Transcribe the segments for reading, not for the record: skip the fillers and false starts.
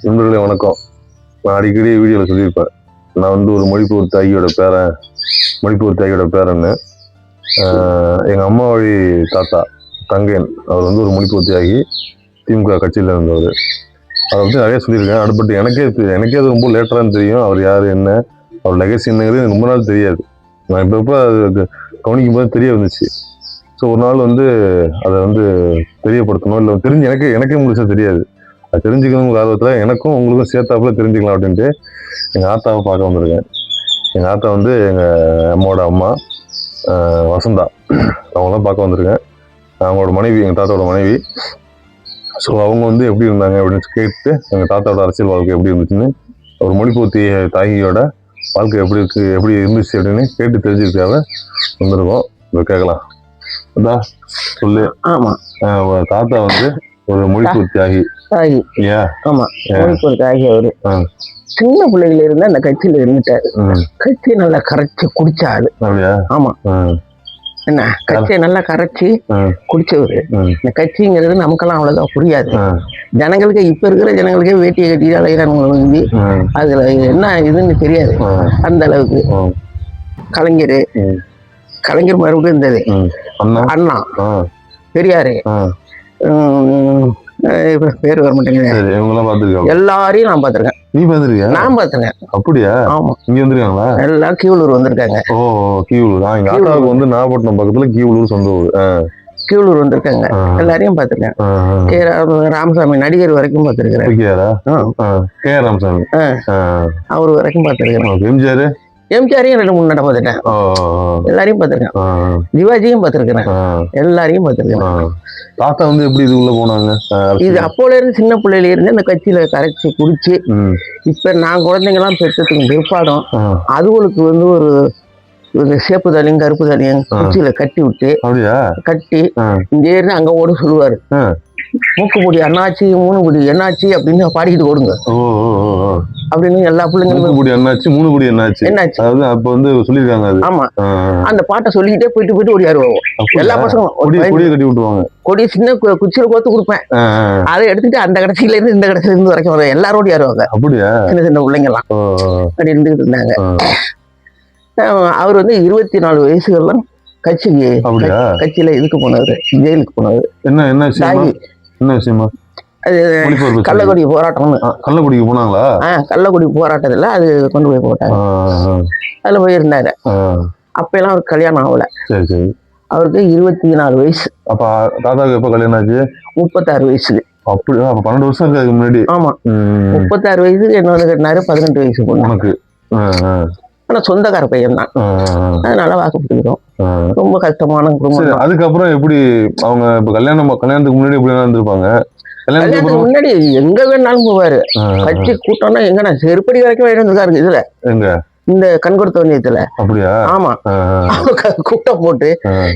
நண்பர்களே வணக்கம். நான் அடிக்கடி வீடியோவில் சொல்லியிருப்பேன், நான் வந்து ஒரு மொழிப்போர் தாகியோட பேரன்னு. எங்கள் அம்மா வழி தாத்தா தங்கையன் அவர் வந்து ஒரு மொழிப்போர் தியாகி, திமுக கட்சியில் இருந்தவர். அதை பற்றி நிறைய சொல்லியிருக்கேன். அடுப்பட்டு எனக்கே அது ரொம்ப லேட்டராக தெரியும். அவர் யார், என்ன, அவர் லெகசி என்னங்கிறது எனக்கு ரொம்ப நாள் தெரியாது. நான் இப்போ அது கவனிக்கும் போது தெரிய வந்துச்சு. ஸோ ஒரு நாள் வந்து அதை வந்து தெரியப்படுத்தணும், இல்லை தெரிஞ்சு எனக்கே முழுசாக தெரியாது. அது தெரிஞ்சுக்கணுங்கிற ஆர்வத்தில் எனக்கும் உங்களுக்கும் சேர்த்தாப்புல தெரிஞ்சுக்கலாம் அப்படின்ட்டு எங்கள் ஆத்தாவை பார்க்க வந்திருக்கேன். எங்கள் ஆத்தா வந்து எங்கள் அம்மாவோட அம்மா வசந்தா, அவங்களாம் பார்க்க வந்திருக்கேன். அவங்களோட மனைவி, எங்கள் தாத்தாவோட மனைவி. ஸோ அவங்க வந்து எப்படி இருந்தாங்க அப்படின்னு கேட்டு, எங்கள் தாத்தாவோட அரசியல் வாழ்க்கை எப்படி இருந்துச்சுன்னு, ஒரு மொழிப்போர் தாகியோட வாழ்க்கை எப்படி இருந்துச்சு அப்படின்னு கேட்டு தெரிஞ்சுக்கிறதுக்காக வந்திருக்கோம். இப்போ கேட்கலாம். அதான் சொல்லு. ஆமாம், தாத்தா வந்து ஒரு மொழிப்போர் தியாகி. ஆமா, மொழிப்போர் தியாகி. அவரு சின்ன பிள்ளைகள இருந்தா அந்த கட்சியில இருந்துட்டாரு. கட்சியை நல்லா கரைச்சி குடிச்சாரு. ஆமா, என்ன கட்சியை நல்லா கரைச்சி குடிச்சவரு. இந்த கட்சிங்கிறது நமக்கெல்லாம் அவ்வளவுதான் புரியாது. ஜனங்களுக்கு இப்ப இருக்கிற ஜனங்களுக்கே வேட்டியை கட்டி அலைகிறாங்க, அதுல என்ன இதுன்னு தெரியாது. அந்த அளவுக்கு கலைஞர் மறுபடியும் இருந்தது. அண்ணா, பெரியாரு, பேரு வர மாட்டேங்குது, எல்லாரையும் நான் பாத்திருக்கேன். நீ பாத்திருக்கியா? நான் பாத்திருக்கேன். அப்படியா? ஆமா. இங்க வந்திருக்காங்களா? எல்லாம் கீவளூர் வந்திருக்காங்க. ஓ, கீவளூர். எங்க ஆத்தாவுக்கு வந்து நாகப்பட்டினம் பக்கத்துல கீவளூர் சொந்த ஊர். கீவளூர் வந்திருக்காங்க. எல்லாரையும் பாத்திருக்கேன். ராமசாமி நடிகர் வரைக்கும் பாத்திருக்கிறேன். ராமசாமி அவரு வரைக்கும் பாத்திருக்கிறேன். எம்ஜிஆரையும் 2-3 நட பார்த்துட்டேன். எல்லாரையும் பார்த்துருக்கேன். சிவாஜியும் பார்த்துருக்கிறேன். எல்லாரையும் பார்த்துருக்கேன். தாத்தா வந்து எப்படி இது உள்ள போனாங்க? இது அப்போல இருந்து சின்ன பிள்ளையில இருந்து அந்த கட்சியில கரைச்சி குடிச்சு, இப்ப நான் குழந்தைங்கலாம் பெற்றதுக்கு பிற்பாடும் அதுகளுக்கு வந்து ஒரு சேப்பு தாலியும் கருப்பு தாலியும் குச்சியில கட்டி விட்டு கட்டி இங்கே இருந்து அங்க ஓட சொல்லுவாரு. மூக்குப்பொடி அண்ணாச்சி, மூணுபொடி என்னாச்சு அப்படின்னு பாடிக்கிட்டு ஓடுங்க அப்படின்னு எல்லா பிள்ளைங்களும். என்னாச்சு, மூணுபொடி என்னாச்சு, அப்ப வந்து சொல்லிருக்காங்க. ஆமா, அந்த பாட்டை சொல்லிக்கிட்டே போயிட்டு ஓடியாருவாங்க எல்லா பசங்களும். கட்டி விட்டுருவாங்க. கொடி சின்ன குச்சியில கோத்து கொடுப்பேன், அதை எடுத்துட்டு அந்த கடைசியில இருந்து இந்த கடைசியில இருந்து வரைக்கும் வர எல்லாரும் ஓடியாருவாங்க. அப்படியா? சின்ன பிள்ளைங்க எல்லாம் அப்படி இருந்துகிட்டு இருந்தாங்க. அவர் வந்து 24 வயசுகள்லாம் கட்சியில இதுக்கு போனவர், ஜெயிலுக்கு போனவர். என்ன விஷயமா? அது கள்ளக்குடி போராட்டம். கள்ளக்குடிக்கு போனாங்களா? கள்ளக்குடி போராட்டத்துல அது கொண்டு போய் போட்டாங்க. அதுல போய் இருந்தாரு. அப்ப எல்லாம் அவருக்கு கல்யாணம் ஆகல. அவருக்கு 24 வயசு. அப்ப தாத்தாவுக்கு எப்ப கல்யாணம் ஆச்சு? 36 வயசுக்கு. அப்படி? அப்ப 12 வருஷம் இருக்கு முன்னாடி. ஆமா, 36 வயசுக்கு என்னோட கட்டினாரு. 18 வயசு உனக்கு. ஆனா சொந்தக்கார பையன் தான், அதனால வாக்குப்பிடிக்கிறோம். ரொம்ப கஷ்டமான குடும்பம். அதுக்கப்புறம் எப்படி அவங்க இப்ப கல்யாணத்துக்கு முன்னாடி எப்படி இருந்திருப்பாங்க? கல்யாணத்துக்கு முன்னாடி எங்க வேணாலும் போவாரு. கட்சி கூட்டம்னா எங்க செருப்படி வரைக்கும் இருக்காரு. இதுல எங்க இந்த கண்கொடுத்த வண்டியத்துல. அப்படியா? ஆமா, கூட்டம் போட்டு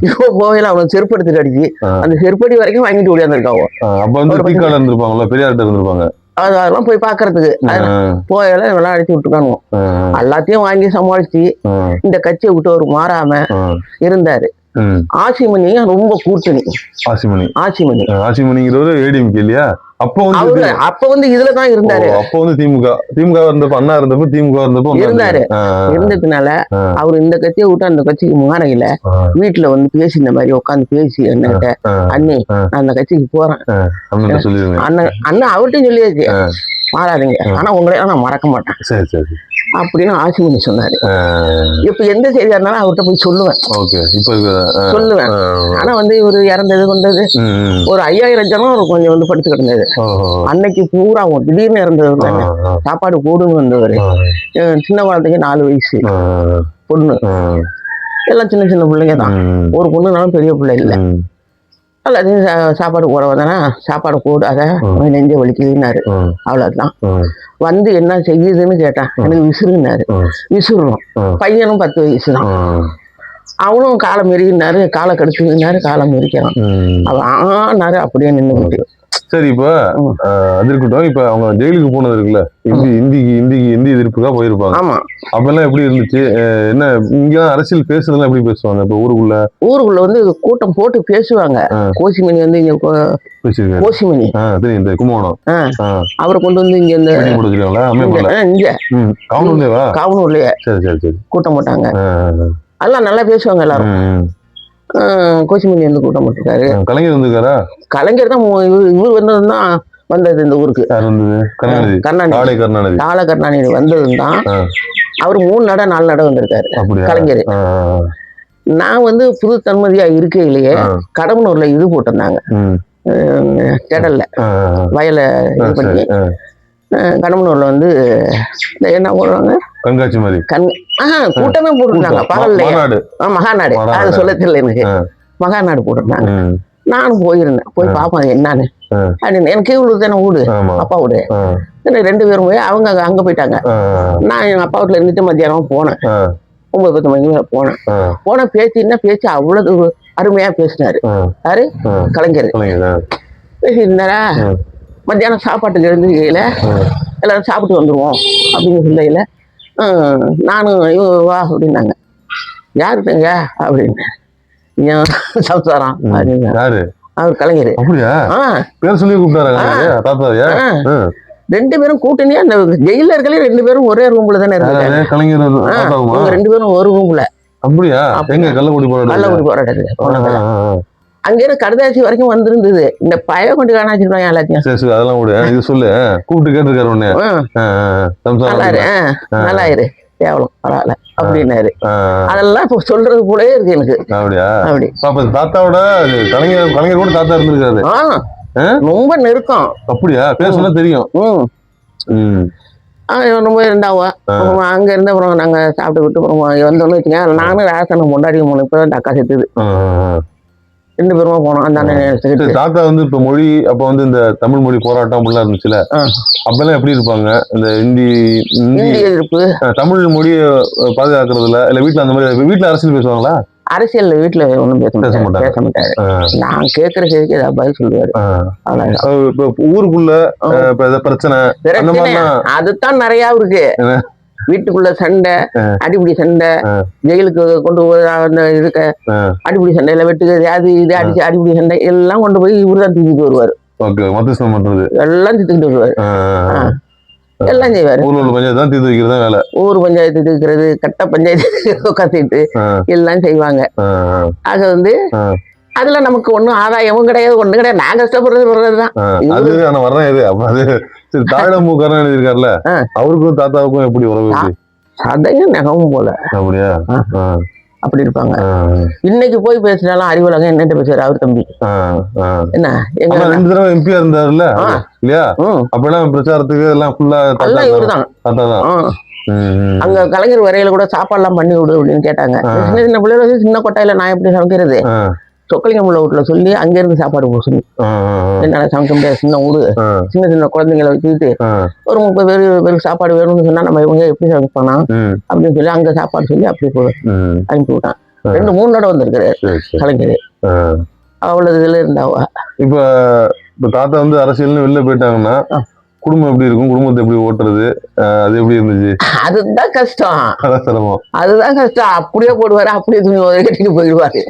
இப்போ போகையில அவனுக்கு செருப்பு எடுத்துட்டு அடிச்சு அந்த செருப்படி வரைக்கும் வாங்கிட்டு ஓடியாந்துருக்காங்க. அப்ப வந்து இருந்திருப்பாங்களா, பெரியார்ட்ட இருந்திருப்பாங்க. அதெல்லாம் போய் பாக்குறதுக்கு போயெல்லாம் இவெல்லாம் அடிச்சு விட்டுருக்கானுங்க. எல்லாத்தையும் வாங்கி சமாளிச்சு இந்த கட்சியை விட்டு ஒரு மாறாம இருந்தாரு. ஆசிமணி ரொம்ப கூட்டணி. ஆசிமணிங்கிறவரு ஏடிஎம்கே இல்லையா? அப்ப வந்து இதுலதான் இருந்தாரு. அப்ப வந்து திமுக இருந்தப்ப, அண்ணா இருந்தப்ப, திமுக இருந்தப்போ இருந்தாரு. இருந்ததுனால அவரு இந்த கட்சியை விட்டு அந்த கட்சிக்கு மாறையில வீட்டுல வந்து பேசி, இந்த மாதிரி உட்காந்து பேசி என்னகிட்ட, அண்ணி நான் அந்த கட்சிக்கு போறேன் அண்ணன் அவர்கிட்டையும் சொல்லியாச்சு, மாறாதீங்க, ஆனா உங்களையெல்லாம் நான் மறக்க மாட்டேன் அப்படின்னு ஆசிமணி சொன்னாரு. இப்ப எந்த செய்தியா இருந்தாலும் அவர்கிட்ட போய் சொல்லுவேன். ஆனா வந்து இவரு இறந்தது கொண்டது ஒரு 5000 ஜனம் கொஞ்சம் வந்து படுத்து கிடந்தது. அன்னைக்கு பூரா திடீர்னு இறந்தது. சாப்பாடு போடுன்னு வந்தவரு. சின்ன குழந்தைக்கு 4 வயசு பொண்ணு, எல்லாம் சின்ன சின்ன பிள்ளைங்க தான். ஒரு பொண்ணுனாலும் பெரிய பிள்ளை இல்லை. எல்லாத்தையும் சாப்பாடு போறவதானா சாப்பாடு போடாத நெஞ்ச வலிக்குதுன்னாரு. அவ்வளவுதான். வந்து என்ன செய்யுதுன்னு கேட்டான். எனக்கு விசிறுனாரு. விசிறணும். பையனும் 10 வயசுதான். அவனும் காலை மெருகினாரு, காலை கடுத்துனாரு, காலை மெரிக்கிறான். அவன் ஆனாரு அப்படியே நின்றுக்கிட்டு. சரி, இப்ப அது இருக்கட்டும். இப்ப அவங்க ஜெயிலுக்கு போனது இருக்குல்ல, இந்தி எதிர்ப்புக்காக போயிருப்பாங்க. ஆமா. அப்பெல்லாம் எப்படி இருந்துச்சு? என்ன இங்க அரசியல் பேசுறதுலாம் எப்படி பேசுவாங்க? இப்ப ஊருக்குள்ள வந்து கூட்டம் போட்டு பேசுவாங்க. கோசிமணி வந்து இங்க கோசிமணி தெரியும், இந்த கும்பகோணம் அவரை கொண்டு வந்து இங்க இந்த இங்க காவனூர்லயே கூட்டம் போட்டாங்க. அதெல்லாம் நல்லா பேசுவாங்க எல்லாரும். கோசிமணி வந்து கூட்டம் போட்டிருக்காரு. கலைஞர் வந்துருக்காரா? கலைஞர் தான் இவர் வந்ததுதான் வந்தது இந்த ஊருக்கு. கருணாநிதி வந்ததுதான். அவர் 3 நட 4 நட வந்திருக்காரு கலைஞர். நான் வந்து புது தன்மதியா இருக்கையிலேயே கடம்பனூர்ல இது போட்டிருந்தாங்க, திடல்ல வயலை இது பண்ணி கடம்பனூர்ல வந்து என்ன போடுறாங்க, கண்காட்சி மாதிரி கூட்டமே போட்டுருந்தாங்க பகல்ல. மகாநாடு, அது சொல்ல தெரியல எனக்கு. மகாநாடு போட்டிருந்தாங்க. நானும் போயிருந்தேன், போய் பார்ப்பேன் என்னன்னு அப்படின்னு. எனக்கு இவ்வளவு தானே வீடு, அப்பா வீடு. 2 பேரும் போய் அவங்க அங்க போயிட்டாங்க. நான் எங்க அப்பா வீட்டுல இருந்துட்டு மத்தியானம் போனேன், 9-10 மணிக்கு மேல போன பேச்சு அவ்வளவு அருமையா பேசினாரு. யாரு? கலைஞர் பேசியிருந்தாரா. மத்தியானம் சாப்பாட்டுக்கு எழுந்துக்கையில எல்லாரும் சாப்பிட்டு வந்துருவோம் அப்படின்னு சொல்லையில நானும் வா அப்படின்னாங்க. யாருங்க அப்படின்னு, சம்சாரம் அப்படின்னு. அவர் கலைஞர். ரெண்டு பேரும் கூட்டணியா அந்த ஜெயில இருக்கலே 2 பேரும் ஒரே ரூம்ல தானே இருக்காங்க. 2 பேரும் ஒரு ரூம்ல. அப்படியா? கள்ளக்குடி போராட்டத்துக்கு அங்க இருந்து கடுதாசி வரைக்கும் வந்திருந்தது. இந்த பய கொண்டு காணாச்சிருப்பாங்க எல்லாத்தையும். அதெல்லாம் இது சொல்லு, கூப்பிட்டு கேட்டிருக்காரு ஒண்ணு. நல்லா இரு, கேவலம் பரவாயில்ல அப்படின்னாரு. அதெல்லாம் இப்ப சொல்றது போலயே இருக்கு எனக்கு. அப்படியா? அப்படி தாத்தாவோட கலைஞர் கூட தாத்தா இருந்திருக்காரு. ரொம்ப நெருக்கம். அப்படியா? பேசலாம் தெரியும். ரொம்ப இருந்தாவா அங்க இருந்த அப்புறம் நாங்க சாப்பிட்டு விட்டு அப்புறம் வந்தோம்னு வச்சுங்க. நானும் ராசனம் கொண்டாடி போனோம். இப்பதான் அந்த அக்கா செத்துது. 2 பேருமா போனோம். அந்த தாத்தா வந்து இப்ப மொழி அப்ப வந்து இந்த தமிழ் மொழி போராட்டம் அப்படிலாம் இருந்துச்சுல, அப்பெல்லாம் எப்படி இருப்பாங்க? இந்த இந்தி எதிர்ப்பு தமிழ் மொழியை பாதுகாக்கிறதுல இல்ல வீட்டுல அந்த மாதிரி வீட்டுல அரசியல் பேசுவாங்களா? அரசியல் வீட்டுல ஒண்ணும் பேச மாட்டாரு. நான் கேட்கிற கேள்விக்கு ஏதாவது பதில் சொல்லுவாரு. ஊருக்குள்ள பிரச்சனை அதுதான் நிறைய இருக்கு. வீட்டுக்குள்ள சண்டை, அடிப்படி சண்டை, ஜெயிலுக்கு கொண்டு போய் அந்த இதுக்க அடிப்படி சண்டையில வெட்டுக்கிறது, அது இது அடிச்சு அடிப்படி சண்டை எல்லாம் கொண்டு போய் இவருதான் தீர்த்துட்டு வருவாரு. எல்லாம் தீர்த்துக்கிட்டு வருவாரு. எல்லாம் செய்வாரு. ஊர் பஞ்சாயத்து தீர்க்கிறது, கட்ட பஞ்சாயத்து உட்காந்துட்டு எல்லாம் செய்வாங்க. ஆக வந்து அதுல நமக்கு ஒண்ணும் ஆதாயமும் கிடையாது, ஒண்ணும் கிடையாது. நான் கஷ்டப்படுறதுதான். இருக்காருல்ல, அவருக்கும் தாத்தாவுக்கும் எப்படி உறவு? அதையும் நகவும் போல. அப்படியா? அப்படி இருப்பாங்க. இன்னைக்கு போய் பேசினாலும் அறிவுலகம் என்னட்டு பேசுறாரு அவர் தம்பி. என்ன எங்க 2 தடவை எம்பியா இருந்தாருல்ல இல்லையா? அப்பெல்லாம் பிரச்சாரத்துக்கு எல்லாம் ஃபுல்லா இவருதான். அங்க கலைஞர் வரையில கூட சாப்பாடு எல்லாம் பண்ணி விடு அப்படின்னு கேட்டாங்க. சின்ன சின்ன பிள்ளைகள் சின்ன கொட்டாயில நான் எப்படி சமைக்கிறது? சொக்கலிங்கம் உள்ள வீட்டுல சொல்லி அங்க இருந்து சாப்பாடு போசணும். என்னால சமைக்க முடியாது, சின்ன ஊரு, சின்ன சின்ன குழந்தைங்களை வச்சுக்கிட்டு ஒரு 30 பேருக்கு சாப்பாடு வேணும்னு சொன்னா நம்ம இவங்க எப்படி சமைப்பானா அப்படின்னு சொல்லி அங்க சாப்பாடு சொல்லி அப்படி அனுப்பி விட்டான். 2-3 தடவை வந்திருக்காரு கலைஞர். அவ்வளவு இதுல இருந்தாவா. இப்ப தாத்தா வந்து அரசியல்னு வெளில போயிட்டாங்கன்னா குடும்பம் எப்படி இருக்கும்? குடும்பத்தை எப்படி ஓட்டுறது? அது எப்படி இருந்துச்சு? அதுதான் கஷ்டம். அதுதான் கஷ்டம். அப்படியே போடுவாரு, அப்படியே துணி கட்டிட்டு போயிடுவாரு.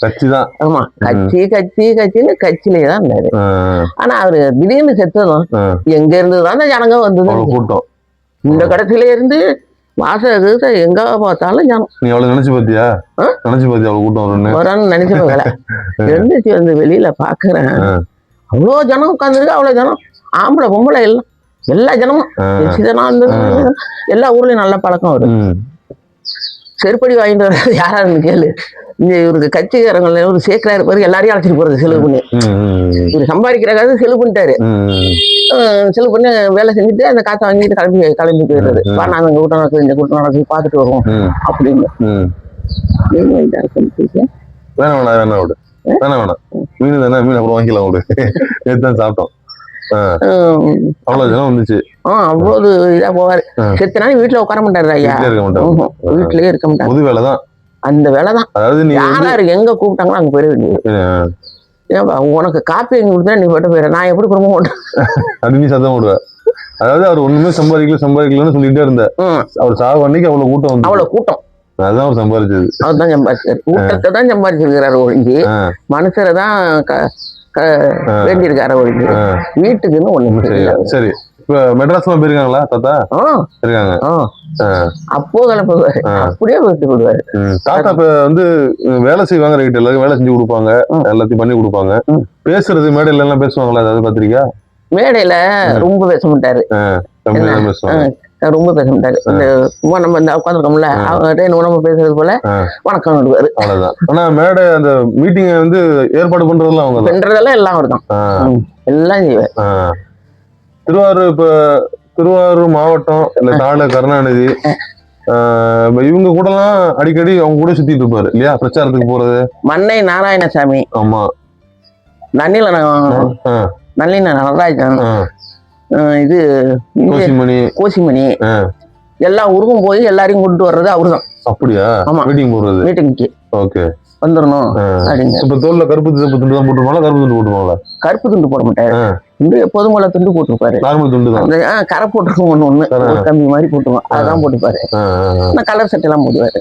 கட்சிதான். ஆமா, கட்சின்னு கட்சியிலேதான் இருந்தாரு. ஆனா அவரு திடீர்னு செத்ததும் எங்க இருந்துதான் ஜனங்க வந்தது கூட்டம். இந்த கடத்தில இருந்து வாசக எங்க பார்த்தாலும் ஜனம். நீ அவளை நினைச்சு பாத்தியா? அவ்வளவு கூட்டம் வரும்னு நினைச்சு போகல. எழுந்துச்சு வந்து வெளியில பாக்குறேன், அவ்வளவு ஜனம் உட்காந்துருக்கு. அவ்வளவு ஜனம், ஆம்பளை பொம்பளை எல்லாம், எல்லா ஜனமும். எல்லா ஊர்லயும் நல்ல பழக்கம் வரும். செருப்படி வாங்கிட்டு வர்றது யாராருன்னு கேளு. இங்க இவருக்கு கட்சிக்காரங்கள ஒரு சேர்க்கிறாரு பாரு, எல்லாரையும் அழைச்சிட்டு போறது செலவு பண்ணி. இவர் சம்பாதிக்கிறக்காக செலவு பண்ணிட்டாரு. செலவு பண்ணி வேலை செஞ்சுட்டு அந்த காசை வாங்கிட்டு கிளம்பி போயிடுறது. நாங்க இந்த கூட்டம் நடக்குது, இந்த கூட்டம் நடக்குது, பார்த்துட்டு வருவோம் அப்படின்னு. வேணாம் மீன் தானே, மீன் அப்புறம் வாங்கிக்கலாம் விடு. நேற்று சாப்பிட்டோம். அவ்வளவு ஜனம் வந்துச்சு. அவ்வளவு இதா போவாரு. செத்த நாள் வீட்டுல உட்கார மாட்டாரு ஐயா. வீட்லயே இருக்க மாட்டாரு. பொது வேலைதான். அந்த வேலைதான். அதாவது நீ யாரு எங்க கூப்பிட்டாங்களோ அங்க போயிட வேண்டியது. ஏன்பா உனக்கு காப்பி எங்க கொடுத்தா நீ போட்டு போயிட, நான் எப்படி குடும்பம் ஓட்ட அது நீ சத்தம் போடுவ. அதாவது அவர் ஒண்ணுமே சம்பாதிக்கலன்னு சொல்லிட்டே இருந்த. அவர் சாவு அன்னைக்கு அவ்வளவு கூட்டம் வந்து, அவ்வளவு கூட்டம். அதுதான் அவர் சம்பாதிச்சது. அவர்தான் சம்பாதிச்சாரு. கூட்டத்தை தான் சம்பாதிச்சிருக்கிறாரு ஒழிஞ்சு மனுஷரை தான் வேண்டியிருக்காரு ஒழிஞ்சு வீட்டுக்குன்னு ஒண்ணு. சரி, இப்ப மெட்ராஸ்ல போயிருக்காங்களா தாத்தா? இருக்காங்க. அப்போ கிளம்புவாரு, அப்படியே போயிட்டு விடுவாரு. தாத்தா இப்ப வந்து வேலை செய்வாங்க, ரைட், எல்லாரும் வேலை செஞ்சு கொடுப்பாங்க, எல்லாத்தையும் பண்ணி கொடுப்பாங்க. பேசுறது மேடையில எல்லாம் பேசுவாங்களா? அதாவது பாத்திரிக்கா? மேடையில ரொம்ப பேச மாட்டாரு, ரொம்ப பேச மாட்டாரு. இந்த நம்ம இந்த உட்காந்துருக்கோம்ல அவங்க நம்ம பேசுறது போல வணக்கம் விடுவாரு, அவ்வளவுதான். ஆனா மேடை அந்த மீட்டிங் வந்து ஏற்பாடு பண்றதெல்லாம் அவங்க பண்றதெல்லாம் எல்லாம் அவர் தான் எல்லாம் செய்வார். திருவாரூர், இப்ப திருவாரூர் மாவட்டம் இல்ல தாழ கருணாநிதி இவங்க கூட எல்லாம் அடிக்கடி அவங்க கூட சுத்திட்டு இருப்பாரு இல்லையா, பிரச்சாரத்துக்கு போறது. மன்னை நாராயணசாமி, ஆமா, நன்னில நடராஜன், இது கோசிமணி, எல்லா ஊருக்கும் போய் எல்லாரையும் கொண்டு வர்றது அவருதான். அப்படியா? மீட்டிங் போடுறது, மீட்டிங்க்கு ஓகே வந்துடணும் அப்படின்னு. இப்ப தோல்ல கருப்பு துண்டு தான் போட்டுருவாங்களா? கருப்பு துண்டு போட்டுருவாங்களா? கருப்பு துண்டு போட மாட்டாரு, துண்டு எப்போதும் போல துண்டு போட்டுருப்பாரு. நார்மல் துண்டு தான், கரை போட்டுருக்கோம் ஒண்ணு கம்மி மாதிரி போட்டுருவோம், அதான் போட்டுப்பாரு. கலர் சட்டை எல்லாம் போடுவாரு,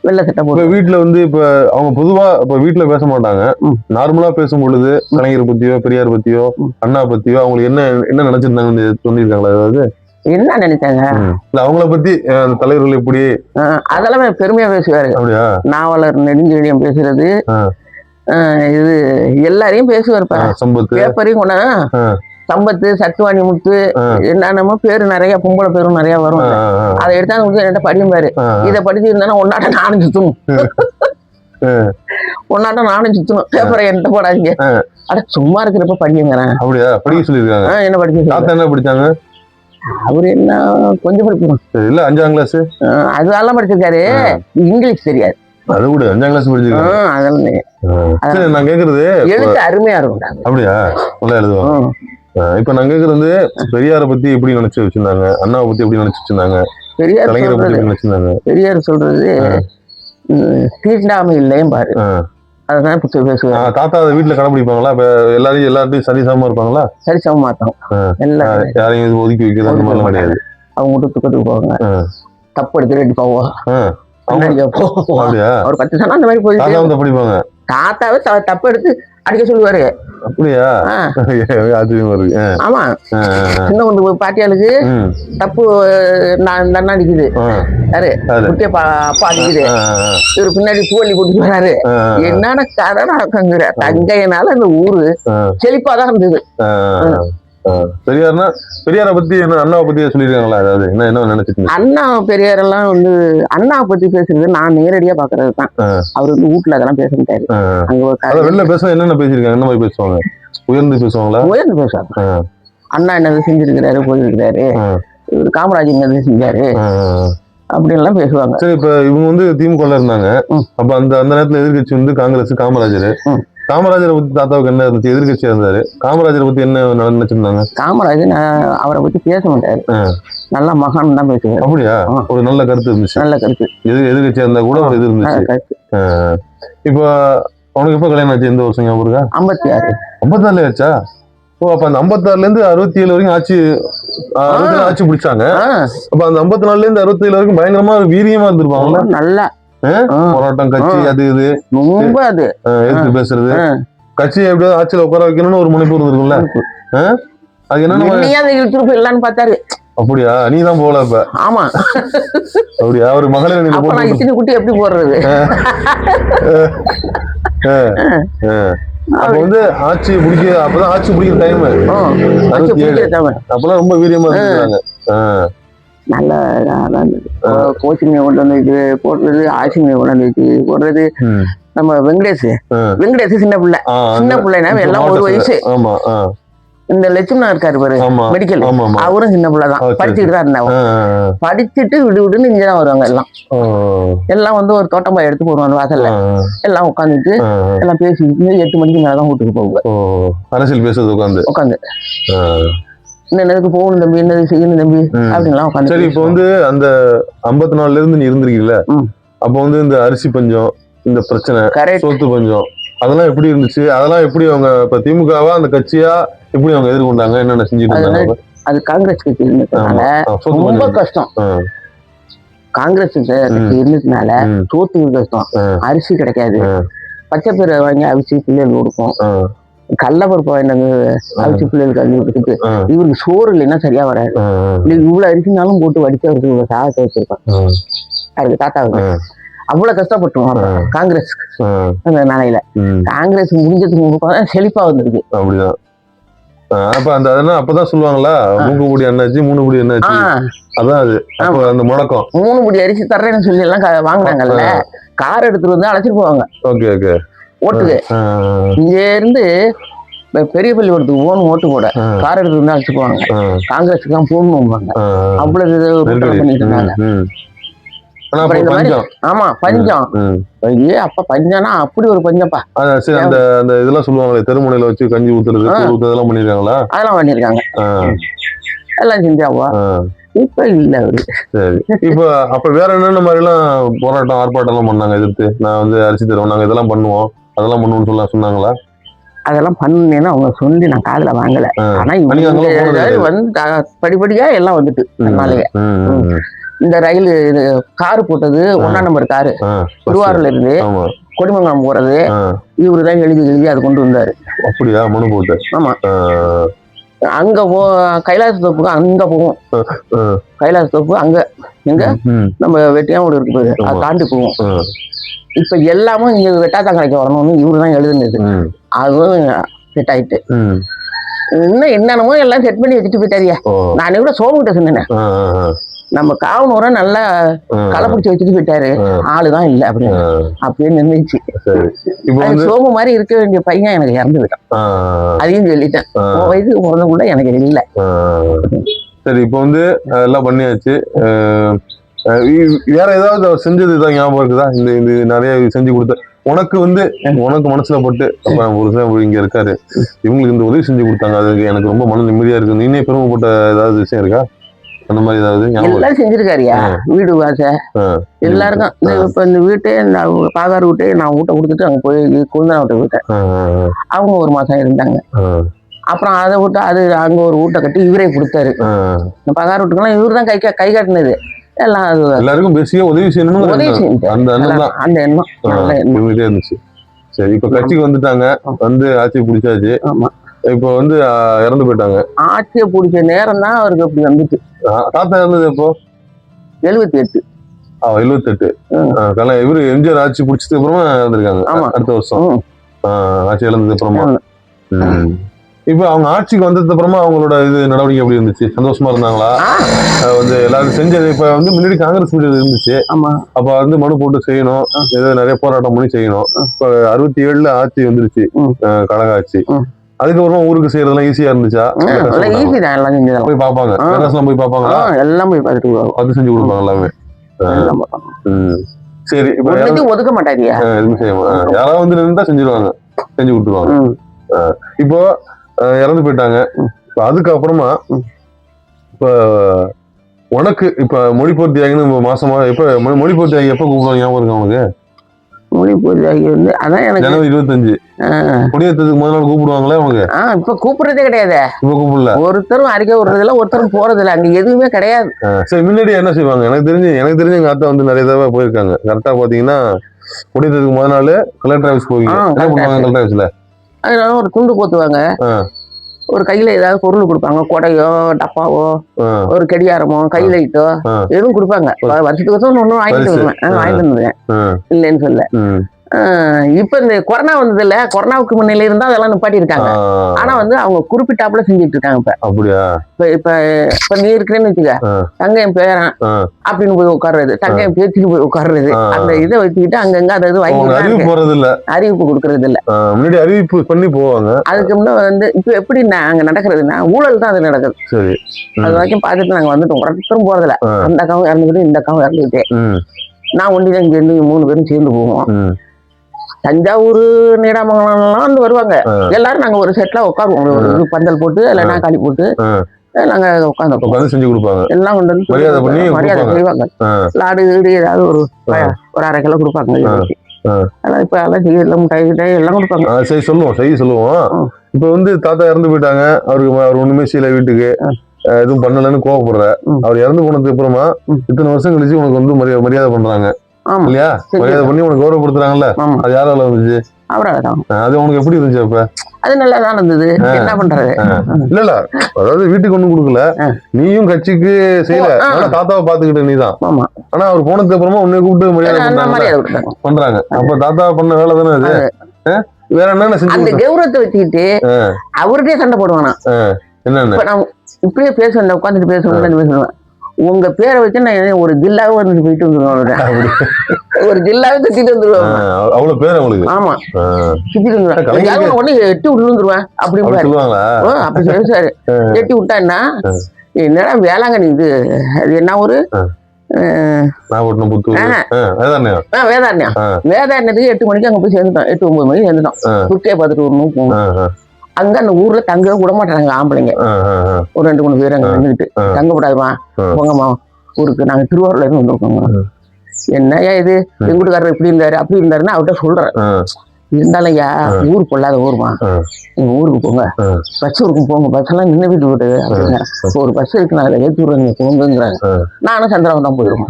வெள்ளை சட்டை போட்டு. வீட்டுல வந்து இப்ப அவங்க பொதுவா இப்ப வீட்டுல பேச மாட்டாங்க. நார்மலா பேசும் பொழுது கலைஞர் பத்தியோ பெரியார் பத்தியோ அண்ணா பத்தியோ அவங்களுக்கு என்ன நினைச்சிருந்தாங்கன்னு சொல்லியிருக்காங்களா? அதாவது என்ன நினைச்சாங்க அவங்கள பத்தி, தலைவர்கள் எப்படி, அதெல்லாம் பெருமையா பேசுவாரு. அப்படியா? நாவலர் நெடுஞ்செழியன் பேசுறது, இது எல்லாரையும் பேசுவார். பேப்பரையும் கொண்டா சம்பத்து, சத்துவாணி முத்து, என்னென்னமோ பேரு நிறைய, பொம்பளை பேரும் நிறைய வரும். அதை எடுத்தாந்து என்கிட்ட படியும் பாரு, இதை படிச்சு இருந்தா ஒன்னாட்டம் நானும் சுத்தணும், ஒன்னாட்டம் நானும் சுத்தணும், பேப்பரை என்கிட்ட போடாதீங்க. அட சும்மா இருக்கிறப்ப படிங்கிறேன். அப்படியா? படிக்க சொல்லிருக்காங்க. என்ன படிக்க? என்ன படிச்சாங்க அவரு? என்ன கொஞ்சம் படிக்கணும், இல்ல 5ஆம் கிளாஸ் அதெல்லாம் படிச்சிருக்காரு. இங்கிலீஷ் தெரியாது, அது கூட 5ஆம் கிளாஸ் படிச்சிருக்காங்க. அதெல்லாம் நான் கேக்குறது எழுத்து அருமையா இருக்கும். அப்படியா? நல்லா எழுதுவாங்க. இப்ப நான் கேக்குறது பெரியார பத்தி எப்படி நினைச்சு வச்சிருந்தாங்க, அண்ணாவை பத்தி எப்படி நினைச்சு வச்சிருந்தாங்க, கலைஞரை பத்தி நினைச்சிருந்தாங்க? பெரியார் சொல்றது தீண்டாமை இல்லையும் பாரு, அதான் பேசுவாங்க. தாத்தா அதை வீட்டுல கடைபிடிப்பாங்களா? இப்ப எல்லாத்தையும் சரிசமமா இருப்பாங்களா? சரிசமமா இருப்பாங்க, யாரையும் ஒதுக்கி வைக்கிறது அந்த மாதிரிலாம் கிடையாது. அவங்க மட்டும் துக்கத்துக்கு போவாங்க, தப்பு எடுத்து ரெண்டு போவோம். ஒரு 10 சனம் அந்த மாதிரி போயிட்டு படிப்பாங்க. தாத்தாவே தப்பு எடுத்து அடிக்க சொல்லுவாரு. அப்படியா? ஆமா, சின்ன ஒன்று பாட்டியாளுக்கு தப்பு இந்த அண்ணா அடிக்குது, யாரு அப்பா அடிக்குது, இவரு பின்னாடி பூவள்ளி கூட்டிட்டு வராரு. என்னென்ன கதை நடக்குங்கிற தங்கையனால அந்த ஊரு செழிப்பாதான் இருந்தது. பெரியார பத்தி என்ன, அண்ணாவை பத்தி சொல்லிருக்காங்களா? அதாவது என்ன நினைச்சிட்டு? அண்ணா பெரியார் எல்லாம் வந்து அண்ணாவை பத்தி பேசுறது நான் நேரடியா பாக்குறது தான். அவர் வந்து வீட்டுல அதெல்லாம் பேச மாட்டாரு. அங்க வெளில பேச என்னென்ன பேசிருக்காங்க, என்ன மாதிரி பேசுவாங்க? உயர்ந்து பேசுவாங்களா? உயர்ந்து பேசுவாங்க. அண்ணா என்னது செஞ்சிருக்கிறாரு, போயிருக்கிறாரு, இவர் காமராஜ் என்னது செஞ்சாரு அப்படின்னு பேசுவாங்க. சரி, இப்ப இவங்க வந்து திமுக இருந்தாங்க. அப்ப அந்த நேரத்துல எதிர்கட்சி வந்து காங்கிரஸ், காமராஜரை பத்தி தாத்தாவுக்கு என்ன இருந்துச்சு? எதிர்கட்சியா இருந்தாரு. காமராஜரை பத்தி என்ன நினைச்சிருந்தாங்க? காமராஜர் அவரை பத்தி பேச மாட்டாரு, நல்ல மகான் தான் பேசுவாரு. அப்படியா? ஒரு நல்ல கருத்து இருந்துச்சு, நல்ல கருத்து. எதிர்கட்சியா இருந்தா கூட ஒரு இது இருந்துச்சு. இப்ப அவனுக்கு எப்ப கல்யாணம் ஆச்சு? எந்த வருஷம் ஞாபகம்? 56. 54 ஆச்சா? ஓ, அப்ப அந்த 56ல இருந்து 67 வரைக்கும் ஆட்சி பிடிச்சாங்க. அப்ப அந்த 54ல இருந்து 67 வரைக்கும் பயங்கரமா வீரியமா இருந்திருப்பாங்களா? நல்லா போராட்டம், கட்சி, அது இது ரொம்ப அது எதிர்த்து பேசுறது, கட்சி எப்படியாவது ஆட்சியில உட்கார வைக்கணும்னு ஒரு முனைப்பு இருக்குல்ல. அது என்ன பார்த்தாரு? அப்படியா? நீதான் போல இப்ப? ஆமா. அப்படியா? ஒரு மகளிர் குட்டி எப்படி போடுறது? அப்ப வந்து ஆட்சி பிடிக்க, அப்பதான் ஆட்சி பிடிக்கிற டைம் 67. அப்பெல்லாம் ரொம்ப வீரியமா இருந்தாங்க. நல்ல கோச்சிங்க கொண்டு வந்து போடுறது, ஆசிமியை கொண்டு வந்து போடுறது. நம்ம வெங்கடேஷ் சின்ன பிள்ளைனா எல்லாம் ஒரு வயசு. இந்த லட்சுமணா இருக்காரு பாரு, மெடிக்கல், அவரும் சின்ன பிள்ளைதான், படிச்சுட்டு தான் இருந்தாங்க. படிச்சுட்டு விடுன்னு இங்கதான் வருவாங்க. எல்லாம் வந்து ஒரு தோட்டமா எடுத்து போடுவாங்க வாசல்ல, எல்லாம் உட்காந்துட்டு எல்லாம் பேசிட்டு 8 மணிக்கு மேலதான் வீட்டுக்கு போவாங்க. அரசியல் பேசுறது உட்காந்து என்னதுக்கு போகணும் தம்பி, என்னது செய்யணும் தம்பி அப்படின்லாம் உட்காந்து. சரி, இப்ப வந்து அந்த 54ல இருந்து நீ இருந்திருக்கீங்களா? அப்போ வந்து இந்த அரிசி பஞ்சம், இந்த பிரச்சனை, கரெக்ட். சொத்து பஞ்சம், அதெல்லாம் எப்படி இருந்துச்சு? அதெல்லாம் எப்படி அவங்க இப்ப திமுகவா அந்த கட்சியா எப்படி அவங்க எதிர்கொண்டாங்க? என்னென்ன செஞ்சுட்டு இருந்தாங்க? அது காங்கிரஸ் கட்சி இருந்ததுனால சொத்து ரொம்ப பஞ்சம். கஷ்டம். காங்கிரஸ் கட்சி இருந்ததுனால சோத்துக்கு கஷ்டம், அரிசி கிடைக்காது, பச்சை பயிரை வாங்கி அவிச்சு பிள்ளைகள் கொடுக்கும், கடலப்பருப்பு வாங்கிட்டு அவிச்சு பிள்ளைகளுக்கு அள்ளி கொடுத்துட்டு இவருக்கு சோறு இல்லைன்னா சரியா வராது. இவ்வளவு அரிசினாலும் போட்டு வடிச்சு அவருக்கு இவ்வளவு சாதத்தை வச்சிருப்பாங்க அதுக்கு தாத்தாவுக்கு. அவ்வளவு கஷ்டப்பட்டோம் காங்கிரஸ் அந்த நாளையில. காங்கிரஸ் முடிஞ்சதுக்கு செழிப்பா வந்துருக்கு. அப்படிதான். அப்ப அந்த அப்பதான் சொல்லுவாங்களா 3 கோடி என்னாச்சு 3 கோடி என்னாச்சு, அதான் அது அப்ப அந்த முழக்கம். 3 கோடி அரிசி தர்றேன்னு சொல்லி எல்லாம் வாங்கினாங்கல்ல, கார் எடுத்துட்டு வந்து அழைச்சிட்டு போவாங்க. Okay okay. ஓட்டுக்கு இங்க இருந்து பெரிய பள்ளிக்கூடத்துக்கு போகணும், ஓட்டு போட கார் எடுத்துட்டு வந்து அழைச்சிட்டு போவாங்க. காங்கிரஸுக்கு தான் போகணும், அவ்வளவு பண்ணிட்டு இருந்தாங்க. ஆமா பஞ்சம். அப்ப பஞ்சம்னா அப்படி ஒரு பஞ்சம்ப்பா. சரி, அந்த அந்த இதெல்லாம் சொல்லுவாங்களே தெருமுனையில வச்சு கஞ்சி ஊத்துறது அதெல்லாம் பண்ணிருக்காங்களா? அதெல்லாம் பண்ணிருக்காங்க, எல்லாம் செஞ்சாவா. இப்ப இல்ல அவரு. சரி, இப்ப அப்ப வேற என்னென்ன மாதிரி எல்லாம் போராட்டம் ஆர்ப்பாட்டம் எல்லாம் பண்ணாங்க எதிர்த்து? நான் வந்து அரிசி தருவோம், நாங்க இதெல்லாம் பண்ணுவோம், அதெல்லாம் பண்ணுவோம்னு சொன்னாங்களா? அதெல்லாம் பண்ணுனேன்னு அவங்க சொல்லி நான் காதுல வாங்கல. ஆனா வந்து படிப்படியா எல்லாம் வந்துட்டு அதனாலயே. இந்த ரயில் காரு போட்டது 1ஆம் நம்பர் காரு திருவாரூர்ல இருந்து கொடிமங்கலம் போறது இவருதான் எழுதி அதை கொண்டு வந்தாரு. அப்படியா? மனு போட்டு. ஆமா, அங்க கைலாச தோப்புக்கு அங்க போவோம். கைலாச தோப்பு அங்க எங்க நம்ம வெட்டியாவோட இருக்கு போது அதை தாண்டி போவோம். இப்ப எல்லாமும் இங்க வெட்டாத்தான் கடைக்கு வரணும்னு இவருதான் எழுதுனது. அதுவும் செட் ஆயிட்டு இன்னும் என்னென்னமோ எல்லாம் செட் பண்ணி வச்சுட்டு போயிட்டாரியா. நானே கூட சோமுகிட்ட சொன்னேன், நம்ம காவனூரை நல்லா களை பிடிச்சி வச்சுட்டு போயிட்டாரு, ஆளுதான் இல்ல அப்படின்னு. அப்படின்னு நின்றுச்சு. சோமு மாதிரி இருக்க வேண்டிய பையன் எனக்கு இறந்து விட்டான், அதையும் சொல்லிட்டேன். வயசுக்கு பிறந்தவங்க கூட எனக்கு இல்லை. சரி, இப்ப வந்து எல்லாம் பண்ணியாச்சு. வேற ஏதாவது அவர் செஞ்சதுதான் ஞாபகம் இருக்குதா? இந்த நிறைய செஞ்சு கொடுத்த உனக்கு வந்து உனக்கு மனசுல பட்டு அப்ப ஒரு இங்க இருக்காரு, இவங்களுக்கு இந்த உதவி செஞ்சு கொடுத்தாங்க, அதுக்கு எனக்கு ரொம்ப மன நிம்மதியா இருக்கு, நீனே பெருமைப்பட்ட ஏதாவது விஷயம் இருக்கா? அந்த மாதிரி ஏதாவது? எல்லாம் செஞ்சிருக்காருயா, வீடு வாச எல்லாருக்கும். இப்ப இந்த வீட்டை பாகார் வீட்டை நான் வீட்டை கொடுத்துட்டு அங்க போய் குழந்தை வீட்டை விட்டேன். அவங்க 1 மாசம் இருந்தாங்க. அப்புறம் அதை விட்டு அது அங்க ஒரு வீட்டை கட்டி இவரே கொடுத்தாரு. இந்த பகார் வீட்டுக்கெல்லாம் இவரு தான் கை காட்டினது. எல்லாம் எல்லாருக்கும் பேசியா உதவி செய்யணும், அந்த எண்ணம் இருந்துச்சு. சரி, இப்ப கட்சிக்கு வந்துட்டாங்க, வந்து ஆட்சி பிடிச்சாச்சு. இப்ப வந்து இறந்து போயிட்டாங்க. ஆட்சியை பிடிச்ச நேரம் தான் அவருக்கு அப்படி வந்துட்டு. தாத்தா இறந்தது எப்போ? 78. 78. இவரு எம்ஜிஆர் ஆட்சி பிடிச்சதுக்கு அப்புறமா இறந்துருக்காங்க. அடுத்த வருஷம் ஆட்சி இழந்தது அப்புறமா. இப்ப அவங்க ஆட்சிக்கு வந்ததுக்கு அப்புறமா அவங்களோட இது நடவடிக்கை எப்படி இருந்துச்சு? சந்தோஷமா இருந்தாங்களா? வந்து எல்லாரும் செஞ்சது இப்ப வந்து முன்னாடி காங்கிரஸ் இருந்துச்சு, அப்ப வந்து மனு போட்டு செய்யணும், ஏதோ நிறைய போராட்டம் பண்ணி செய்யணும். இப்ப 67ல ஆட்சி வந்துருச்சு, கழக ஆட்சி. அதுக்கப்புறமா ஊருக்கு செய்யறதெல்லாம் ஈஸியா இருந்துச்சா? போய் பாப்பாங்க, போய் பாப்பாங்களா? எல்லாம் போய் அது செஞ்சு கொடுப்பாங்க எல்லாமே. சரி, இப்ப ஒதுக்க மாட்டாங்க, யாராவது வந்து நின்றா செஞ்சிருவாங்க, செஞ்சு கொடுத்துருவாங்க. இப்போ இறந்து போயிட்டாங்க. அதுக்கப்புறமா இப்ப உனக்கு இப்ப மொழிப்போர் தியாகின்னு மாசமா எப்ப மொழிப்போர் தியாகி எப்ப கூப்பிடுவாங்க ஞாபகம் இருக்கு அவனுக்கு? மொழிப்போர் தியாகி வந்து அதான் எனக்கு ஜனவரி 25 கொடியேற்றத்துக்கு முதல் நாள் கூப்பிடுவாங்களே அவங்க. இப்ப கூப்பிடுறதே கிடையாது. இப்ப கூப்பிடல, ஒருத்தரும் அறிக்கை விடுறதில்ல, ஒருத்தரும் போறதில்ல, அங்க எதுவுமே கிடையாது. சரி, முன்னாடி என்ன செய்வாங்க? எனக்கு தெரிஞ்சு எங்க அத்தா வந்து நிறைய தடவை போயிருக்காங்க. கரெக்டா பாத்தீங்கன்னா கொடியேற்றத்துக்கு முதல் நாள் கலெக்டர் ஆஃபீஸ் போவீங்க, என்ன பண்ணுவாங்க கலெக்டர் ஆஃபீஸ்ல? அதனால ஒரு துண்டு போத்துவாங்க, ஒரு கையில ஏதாவது பொருள் கொடுப்பாங்க, கொடையோ டப்பாவோ ஒரு கடிகாரமோ கைலைட்டோ எதுவும் கொடுப்பாங்க. வருஷத்துக்கு வருஷம் ஒன்னும் வாங்கிட்டு வந்துருவேன், இல்லைன்னு சொல்ல. இப்ப இந்த கொரோனா வந்தது இல்ல, கொரோனாவுக்கு முன்னில இருந்தா அதெல்லாம் நிப்பாட்டி இருக்காங்க. ஆனா வந்து அவங்க குறிப்பிட்டாப்புல செஞ்சுட்டு இருக்காங்க. இப்ப அப்படியா? இப்ப நீ இருக்கிறேன்னு வச்சுக்க, தங்கையும் பேரன் அப்படின்னு போய் உட்கார்றது, தங்கையும் பேச்சுக்கு போய் உட்கார்றது, அந்த இதை வச்சுக்கிட்டு அங்கங்க அதை வாங்கி போறது இல்ல, அறிவிப்பு கொடுக்கறது இல்ல. முன்னாடி அறிவிப்பு பண்ணி போவாங்க. அதுக்கு முன்ன வந்து இப்ப எப்படி அங்க நடக்கிறதுன்னா ஊழல் தான் அது நடக்குது. சரி, அது வரைக்கும் பார்த்துட்டு நாங்க வந்துட்டோம், ஒருத்தரும் போறதில்ல. அந்த அக்காவும் இறந்துக்கிட்டு இந்த அக்காவும் இறந்துக்கிட்டே, நான் ஒண்டிதான் இங்க இருந்து 3 பேரும் சேர்ந்து போவோம். தஞ்சாவூர் நீடாமங்கலம் வந்து வருவாங்க எல்லாரும், நாங்க ஒரு செட்ல உட்காருவோம், ஒரு பந்தல் போட்டு இல்ல நாக்காளி போட்டு நாங்க உட்காந்துருப்போம். உட்காந்து செஞ்சு கொடுப்பாங்க. எல்லாம் கொண்டு வந்து மரியாதை பண்ணி மரியாதை செய்வாங்க. லாடு கீடு ஏதாவது ஒரு 1/2 கிலோ கொடுப்பாங்க. அதெல்லாம் இப்ப எல்லாம் செய்யல, முட்டாய் கிட்டாய் எல்லாம் கொடுப்பாங்க. செய்ய சொல்லுவோம். இப்ப வந்து தாத்தா இறந்து போயிட்டாங்க, அவர் ஒண்ணுமே செய்யல, வீட்டுக்கு எதுவும் பண்ணலன்னு கோவப்படுற, அவர் இறந்து போனதுக்கு அப்புறமா இத்தனை வருஷம் கழிச்சு உனக்கு வந்து மரியாதை பண்றாங்க இல்லையா? மரியாதை பண்ணி உனக்கு கௌரவப்படுத்துறாங்கல்ல, அது யாரால வந்துச்சு? அவரால். அது உனக்கு எப்படி இருந்துச்சு அப்ப? அது நல்லா தான் இருந்தது. என்ன பண்றது? இல்ல அதாவது வீட்டுக்கு ஒண்ணும் கொடுக்கல, நீயும் கட்சிக்கு செய்யல, தாத்தாவை பாத்துக்கிட்ட நீதான். ஆனா அவர் போனதுக்கு அப்புறமா உன்னை கூப்பிட்டு மரியாதை பண்றாங்க. அப்ப தாத்தா பண்ண வேலை தானே அது. வேற என்ன செஞ்சு அந்த கௌரவத்தை வச்சுக்கிட்டு அவர்கிட்டயே சண்டை போடுவானா? என்னன்னு இப்படியே பேசுவேன், உட்காந்துட்டு பேசுவேன். உங்க பேரை வச்சு நான் ஒரு ஜில்லாவே வந்து போயிட்டு வந்துருவேன். ஒரு ஜில்லாவே திட்டிட்டு வந்துருவேன். அவ்வளவு பேர் அவங்களுக்கு. ஆமா, திட்டிட்டு வந்துருவேன். உடனே எட்டி விழுந்துருவேன் அப்படி அப்படி பேசுவாரு. எட்டி விட்டான்னா என்னடா வேளாங்கண்ணி இது, அது என்ன ஒரு வேதாரண்யத்துக்கு 8 மணிக்கு அங்க போய் சேர்ந்துட்டோம். 8-9 மணிக்கு சேர்ந்துட்டோம். குறுக்கே பார்த்துட்டு வரணும் போகணும். அங்க அந்த ஊர்ல தங்க விட மாட்டாங்க ஆம்பளைங்க. ஒரு 2-3 பேர் அங்க நின்றுட்டு தங்கப்படாதுமா போங்கம்மா ஊருக்கு, நாங்க திருவாரூர்ல இருந்து வந்திருக்கோங்க. என்னையா இது எங்க வீட்டுக்காரர் இப்படி இருந்தாரு அப்படி இருந்தாருன்னா அவர்கிட்ட சொல்றேன். இருந்தாலும் ஐயா ஊருக்கு பொல்லாத ஊருமா, நீங்க ஊருக்கு போங்க, பஸ் ஊருக்கு போங்க, பஸ் எல்லாம் நின்று வீட்டு விட்டு அப்படிங்க. ஒரு பஸ் இருக்கு, நான் அதில் ஏற்றி விடுறேன், நீங்க போங்கிறாங்க. நானும் சந்திராவன் தான் போயிடுவோம்.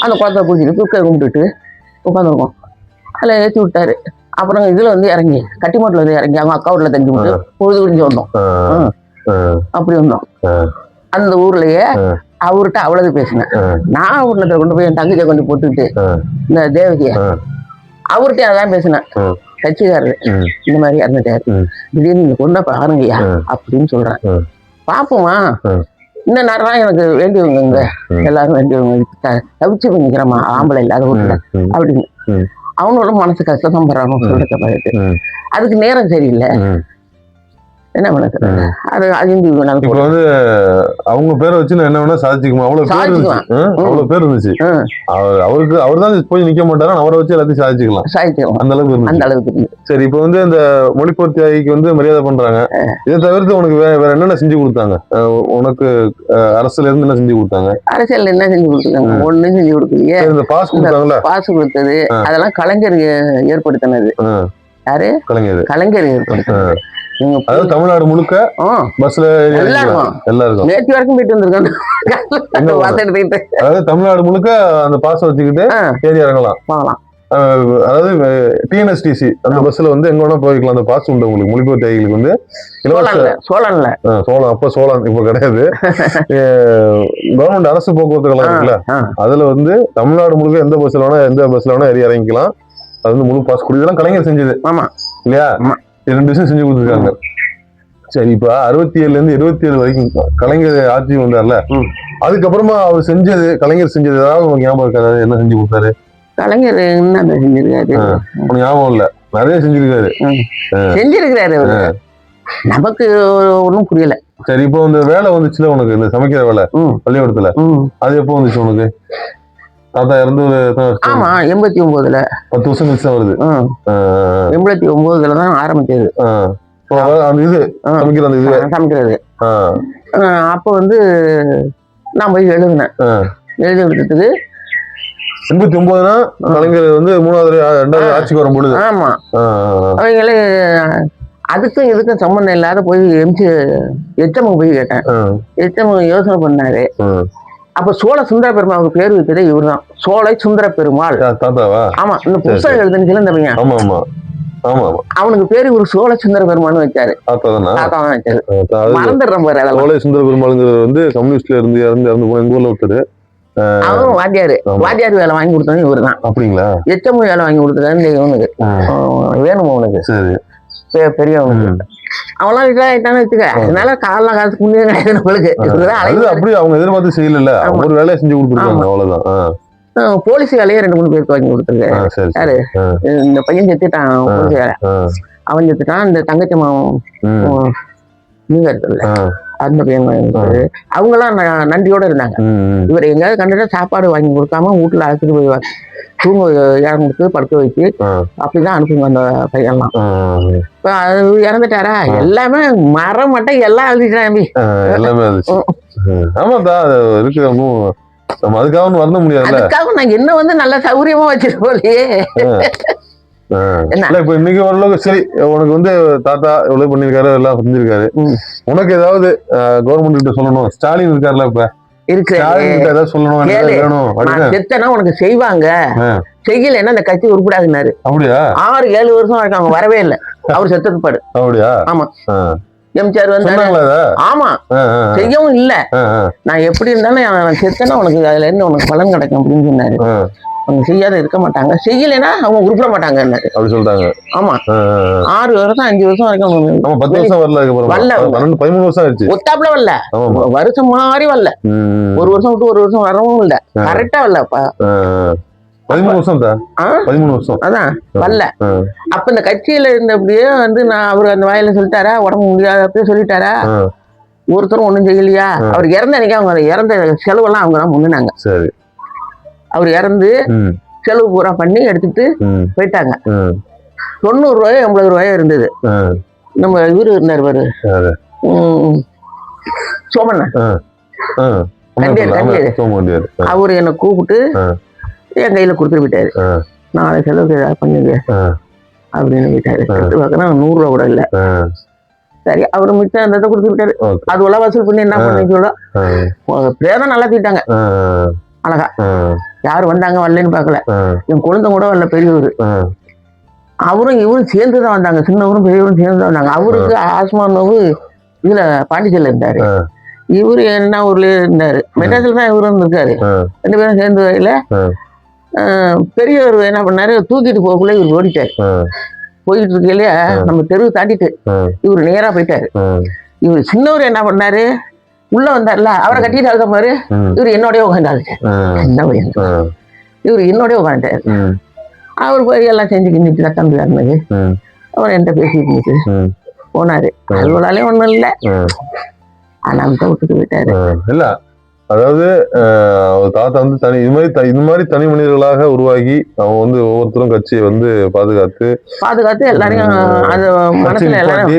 அந்த குழந்தை பிடிச்சிட்டு துக்க கும்பிட்டுட்டு உட்காந்துருக்கோம். அதில் ஏற்றி விட்டாரு. அப்புறம் இதுல வந்து இறங்கி கட்டிமோட்டில் வந்து இறங்கி அவங்க அக்கா வீட்டுல தங்கி விட்டு பொழுது குறிஞ்சு வந்தோம். அப்படி வந்தோம். அந்த ஊர்லயே அவர்கிட்ட அவ்வளவு பேசினேன். நான் ஊர்ல கொண்டு போய் என் தங்கச்சியை கொண்டு போட்டுக்கிட்டு இந்த தேவகிய அவர்கிட்ட அதான் பேசினேன். கட்சிக்காரரு இந்த மாதிரி இறந்துட்டாரு, திடீர்னு நீங்க கொண்டா பாருங்கய்யா அப்படின்னு சொல்றேன். பாப்போமா, இந்த நேரம் எனக்கு வேண்டியவங்க எல்லாரும் வேண்டியவங்க தவிச்சு பண்ணிக்கிறோமா ஆம்பளை இல்லாத ஊர்ல அப்படின்னு. அவனோட மனசு கஷ்டம் பண்றான்னு சொல்லிட்டு பாருட்டு அதுக்கு நேரம் சரியில்லை. என்ன பண்ண அது இப்ப வந்து அவங்க பேரை வச்சு நான் என்ன வேணா சாதிச்சுக்குமா? அவ்வளவு பேர் இருந்துச்சு அவருக்கு. அவர் தான் போய் நிக்க மாட்டாரு, அவரை வச்சு எல்லாத்தையும் சாதிச்சுக்கலாம். அந்த அளவுக்கு. சரி, இப்ப வந்து அந்த மொழிப்போர் தியாகிக்கு வந்து மரியாதை பண்றாங்க. இதை தவிர்த்து உனக்கு வேற என்னென்ன செஞ்சு கொடுத்தாங்க? உனக்கு அரசுல இருந்து என்ன செஞ்சு கொடுத்தாங்க? அரசியல் என்ன செஞ்சு கொடுத்தாங்க? ஒண்ணும் செஞ்சு கொடுக்கலையே. இந்த பாஸ் கொடுத்தாங்கல்ல, பாஸ் கொடுத்தது அதெல்லாம் கலைஞர் ஏற்படுத்தினது. யாரு? கலைஞர் ஏற்படுத்தினது. அதாவது தமிழ்நாடு முழுக்க பஸ்ல எல்லாருக்கும் நேற்று வரைக்கும் போயிட்டு வந்திருக்காங்க. அதாவது தமிழ்நாடு முழுக்க அந்த பாஸ் வச்சுக்கிட்டு ஏறி இறங்கலாம். அதாவது டிஎன்எஸ்டிசி அந்த பஸ்ல வந்து எங்க வேணா போய்க்கலாம். அந்த பாஸ் உண்டு உங்களுக்கு. மொழிப்போர் தியாகிகளுக்கு வந்து சோழன் அப்ப சோழன் இப்ப கிடையாது. கவர்மெண்ட் அரசு போக்குவரத்து கழகம் இருக்குல்ல, அதுல வந்து தமிழ்நாடு முழுக்க எந்த பஸ்ல வேணா ஏறி இறங்கிக்கலாம். அது வந்து முழு பாஸ் கொடுத்ததெல்லாம் கலைஞர் செஞ்சது. ஆமா இல்லையா? 2 விஷயம் செஞ்சு கொடுத்துருக்காங்க. சரி, இப்ப 67ல இருந்து 77 வரைக்கும் கலைஞர் ஆட்சி வந்தார்ல, அதுக்கப்புறமா அவர் செஞ்சது, கலைஞர் செஞ்சது ஏதாவது உங்களுக்கு ஞாபகம் இருக்காது? என்ன செஞ்சு கொடுத்தாரு கலைஞர்? என்ன செஞ்சிருக்காரு உனக்கு ஞாபகம் இல்ல? நிறைய செஞ்சிருக்கிறாரு அவரு. நமக்கு ஒன்றும் புரியல. சரி, இப்போ இந்த வேலை வந்துச்சுல உனக்கு, இந்த சமைக்கிற வேலை பள்ளிக்கூடத்துல, அது எப்போ வந்துச்சு உனக்கு? தாத்தா இறந்து 89ல 10 வருஷம் கழிச்சு தான் வருது. 89ல தான் ஆரம்பிச்சது அந்த இது சமைக்கிறது. அப்போ வந்து நான் போய் எழுதினேன். எழுதி கொடுத்ததுக்கு 89னா கலைஞர் வந்து 2வது ஆட்சிக்கு வரும் பொழுது. ஆமா, அவங்களே அதுக்கும் இதுக்கும் சம்பந்தம் இல்லாத போய் எச்சமுக்கு போய் கேட்டேன். எச்சமு யோசனை பண்ணாரு. அப்ப சோழ சுந்தர பெருமாளுக்கு பேர் வைத்ததே இவர் தான். சோலை சுந்தர பெருமாள். ஆமா, இந்த புத்தகம் எழுதுனுச்சுல இந்த பையன், அவனுக்கு பேரு ஒரு சோழ சுந்தர பெருமாள்னு வச்சாரு. மறந்துடுறோம் பாரு. சோழ சுந்தர பெருமாள்ங்கிறது வந்து கம்யூனிஸ்ட்ல இருந்து போன எங்க ஊர்ல ஒருத்தர். அவரும் வாத்தியார் வேலை வாங்கி கொடுத்தது இவரு தான். அப்படிங்களா? எச்சமு வேலை வாங்கி கொடுத்தது இவனுக்கு வேணும். அவனுக்கு பெரியவனுக்கு அவெல்லாம் இதாயிட்டான்னு வச்சுக்க. அதனால காலம் காசு புண்ணியம் கிடையாது நம்மளுக்கு. அப்படி அவங்க எதிர்பார்த்து செய்யல, ஒரு வேலையை செஞ்சு கொடுத்துருக்காங்க, அவ்வளவுதான். போலீஸ் வேலையை 2-3 பேருக்கு வாங்கி கொடுத்துருக்காரு. யாரு? இந்த பையன் செத்துட்டான், போலீஸ் வேலை அவன் செத்துட்டான். இந்த தங்கச்சி மாவன் நீங்க இருக்குல்ல, அந்த பையன் அவங்க எல்லாம் நன்றியோட இருந்தாங்க. இவர் எங்கேயாவது கண்டுட்டா சாப்பாடு வாங்கி கொடுக்காம வீட்டுல அழைச்சிட்டு போய்வாங்க. தூங்க இடம் கொடுத்து படுக்க வச்சு அப்படிதான் அனுப்புங்க அந்த பையன்லாம். இப்ப அது இறந்துட்டாரா, எல்லாமே மரம் மட்டும் எல்லாம் அழுதிட்டாம்பி, எல்லாமே ஆமாதா இருக்கு. நம்ம அதுக்காக வருந்த முடியாது. அதுக்காக நான் என்ன வந்து நல்ல சௌகரியமா வச்சிருக்கோம்லையே. இப்ப இன்னைக்கு ஓரளவுக்கு சரி, உனக்கு வந்து தாத்தா எவ்வளவு பண்ணிருக்காரு, எல்லாம் செஞ்சிருக்காரு. உனக்கு ஏதாவது கவர்மெண்ட் கிட்ட சொல்லணும், ஸ்டாலின் இருக்காருல்ல இப்ப இருக்கு, செத்தனா உனக்கு செய்வாங்க, செய்யலன்னா அந்த கட்சி உருப்படாதுன்னாரு. அப்படியா? 6-7 வருஷம் வரைக்கும் அவங்க வரவே இல்லை, அவர் செத்தது பாடு. அப்படியா? ஆமா, எம்ஜிஆர் வந்து ஆமா செய்யவும் இல்ல. நான் எப்படி இருந்தாலும் செத்தனா உனக்கு அதுல இருந்து உனக்கு பலன் கிடைக்கும் அப்படின்னு சொன்னாரு. அவங்க செய்யாத இருக்க மாட்டாங்க, செய்யலைன்னா அவங்க உருப்பிட மாட்டாங்க அப்படி சொல்லிட்டாங்க. ஆமா, 6 வருஷம் 5 வருஷம் வரைக்கும் 10 வருஷம் வரல, 13 வருஷம் ஆயிடுச்சு. ஒத்தாப்புல வரல, வருஷம் மாறி வரல, ஒரு வருஷம் விட்டு ஒரு வருஷம் வரவும் இல்ல, கரெக்டா வரலப்பா. 13 வருஷம் தான், 13 வருஷம் அதான் வரல. அப்ப இந்த கட்சியில இருந்தபடியே வந்து நான் அவரு அந்த வாயில சொல்லிட்டாரா, உடம்பு முடியாத அப்படியே சொல்லிட்டாரா, ஒருத்தரும் ஒண்ணும் செய்யலையா. அவர் இறந்த அன்னைக்கு அவங்க இறந்த செலவெல்லாம் அவங்க தான் முன்னாங்க. சரி, அவர் இறந்து செலவு பூரா பண்ணி எடுத்துட்டு போயிட்டாங்க. 90 ரூபாயோ 80 ரூபாயோ இருந்தது. நம்ம இவரு இருந்தார் பாரு, சோமண்ணா, அவரு என்னை கூப்பிட்டு என் கையில கொடுத்துட்டு போயிட்டாரு. நாளை செலவுக்கு ஏதாவது பண்ணுங்க அப்படின்னு போயிட்டாரு. 100 ரூபா கூட இல்ல. சரி, அவரு மிச்சம் அந்த கொடுத்துட்டாரு. அது உள்ள வசூல் பண்ணி என்ன பண்ணி சொல்ல பிரேதம் நல்லா தீட்டாங்க அழகா. யாரு வந்தாங்க வரலன்னு பாக்கல, என் குழந்தை கூட வரல, பெரியவரு. அவரும் இவரும் சேர்ந்துதான் வந்தாங்க, சின்னவரும் பெரியவரும் சேர்ந்து வந்தாங்க. அவருக்கு ஆஸ்மா நோவு இதுல பாண்டிச்சேரியில இருந்தாரு, இவரு என்ன ஊர்ல இருந்தாரு, மெட்ராஸ்ல தான் இவரு இருந்திருக்காரு. 2 பேரும் சேர்ந்து வரையில பெரியவர் என்ன பண்ணாரு, தூக்கிட்டு போகக்குள்ள இவர் ஓடிட்டாரு. போயிட்டு இருக்கையில நம்ம தெருவு தாண்டிட்டு இவரு நேரா போயிட்டாரு. இவரு சின்னவர் என்ன பண்ணாரு, உள்ள வந்தார்ல, அவரை கட்டிட்டு அழுத பாரு, இவரு என்னோடய உட்காந்தாரு. இவரு என்னோடய உட்காந்துட்டாரு. அவர் போய் எல்லாம் செஞ்சு கிண்டிட்டு தம்பி இருந்தது. அவர் என்கிட்ட பேசிட்டு இருந்துச்சு போனாரு. அலுவலாலே ஒண்ணும் இல்லை, ஆனா விட்டுட்டு போயிட்டாரு. இல்ல அதாவது தாத்தா வந்து தனி இது மாதிரி தனி மனிதர்களாக உருவாகி அவங்க வந்து ஒவ்வொருத்தரும் கட்சியை வந்து பாதுகாத்து எல்லாரையும் அது மனசுல எல்லாரும்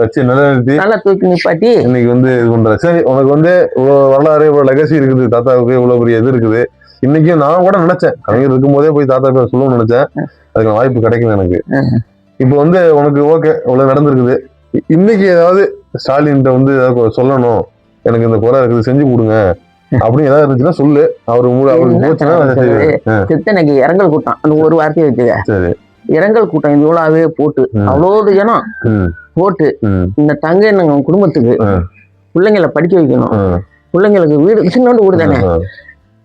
கட்சியை நிலைநிறுத்தி நல்லா தூக்கி நிப்பாட்டி இன்னைக்கு வந்து இது பண்ற. சரி, உனக்கு வந்து வரலாறு இவ்வளவு லெகசி இருக்குது, தாத்தாவுக்கு இவ்வளவு பெரிய இது இருக்குது. இன்னைக்கும் நான் கூட நினைச்சேன், கலைஞர் இருக்கும் போதே போய் தாத்தா பேர் சொல்லணும்னு நினைச்சேன், அதுக்கு வாய்ப்பு கிடைக்கல எனக்கு. இப்ப வந்து உனக்கு ஓகே இவ்வளவு நடந்திருக்குது, இன்னைக்கு ஏதாவது ஸ்டாலின் வந்து ஏதாவது சொல்லணும், எனக்கு இந்த குறை இருக்குது செஞ்சு கொடுங்க அப்படின்னு ஏதாவது இருந்துச்சுன்னா சொல்லு. சித்தனைக்கு இரங்கல் கூட்டம் அந்த ஒரு வார்த்தையை வச்சுக்க. சரி, இரங்கல் கூட்டம் இவ்வளவே போட்டு அவ்வளவு ஜனம் போட்டு இந்த தங்கை குடும்பத்துக்கு பிள்ளைங்களை படிக்க வைக்கணும், பிள்ளைங்களுக்கு வீடு சின்னோண்டு வீடு தானே,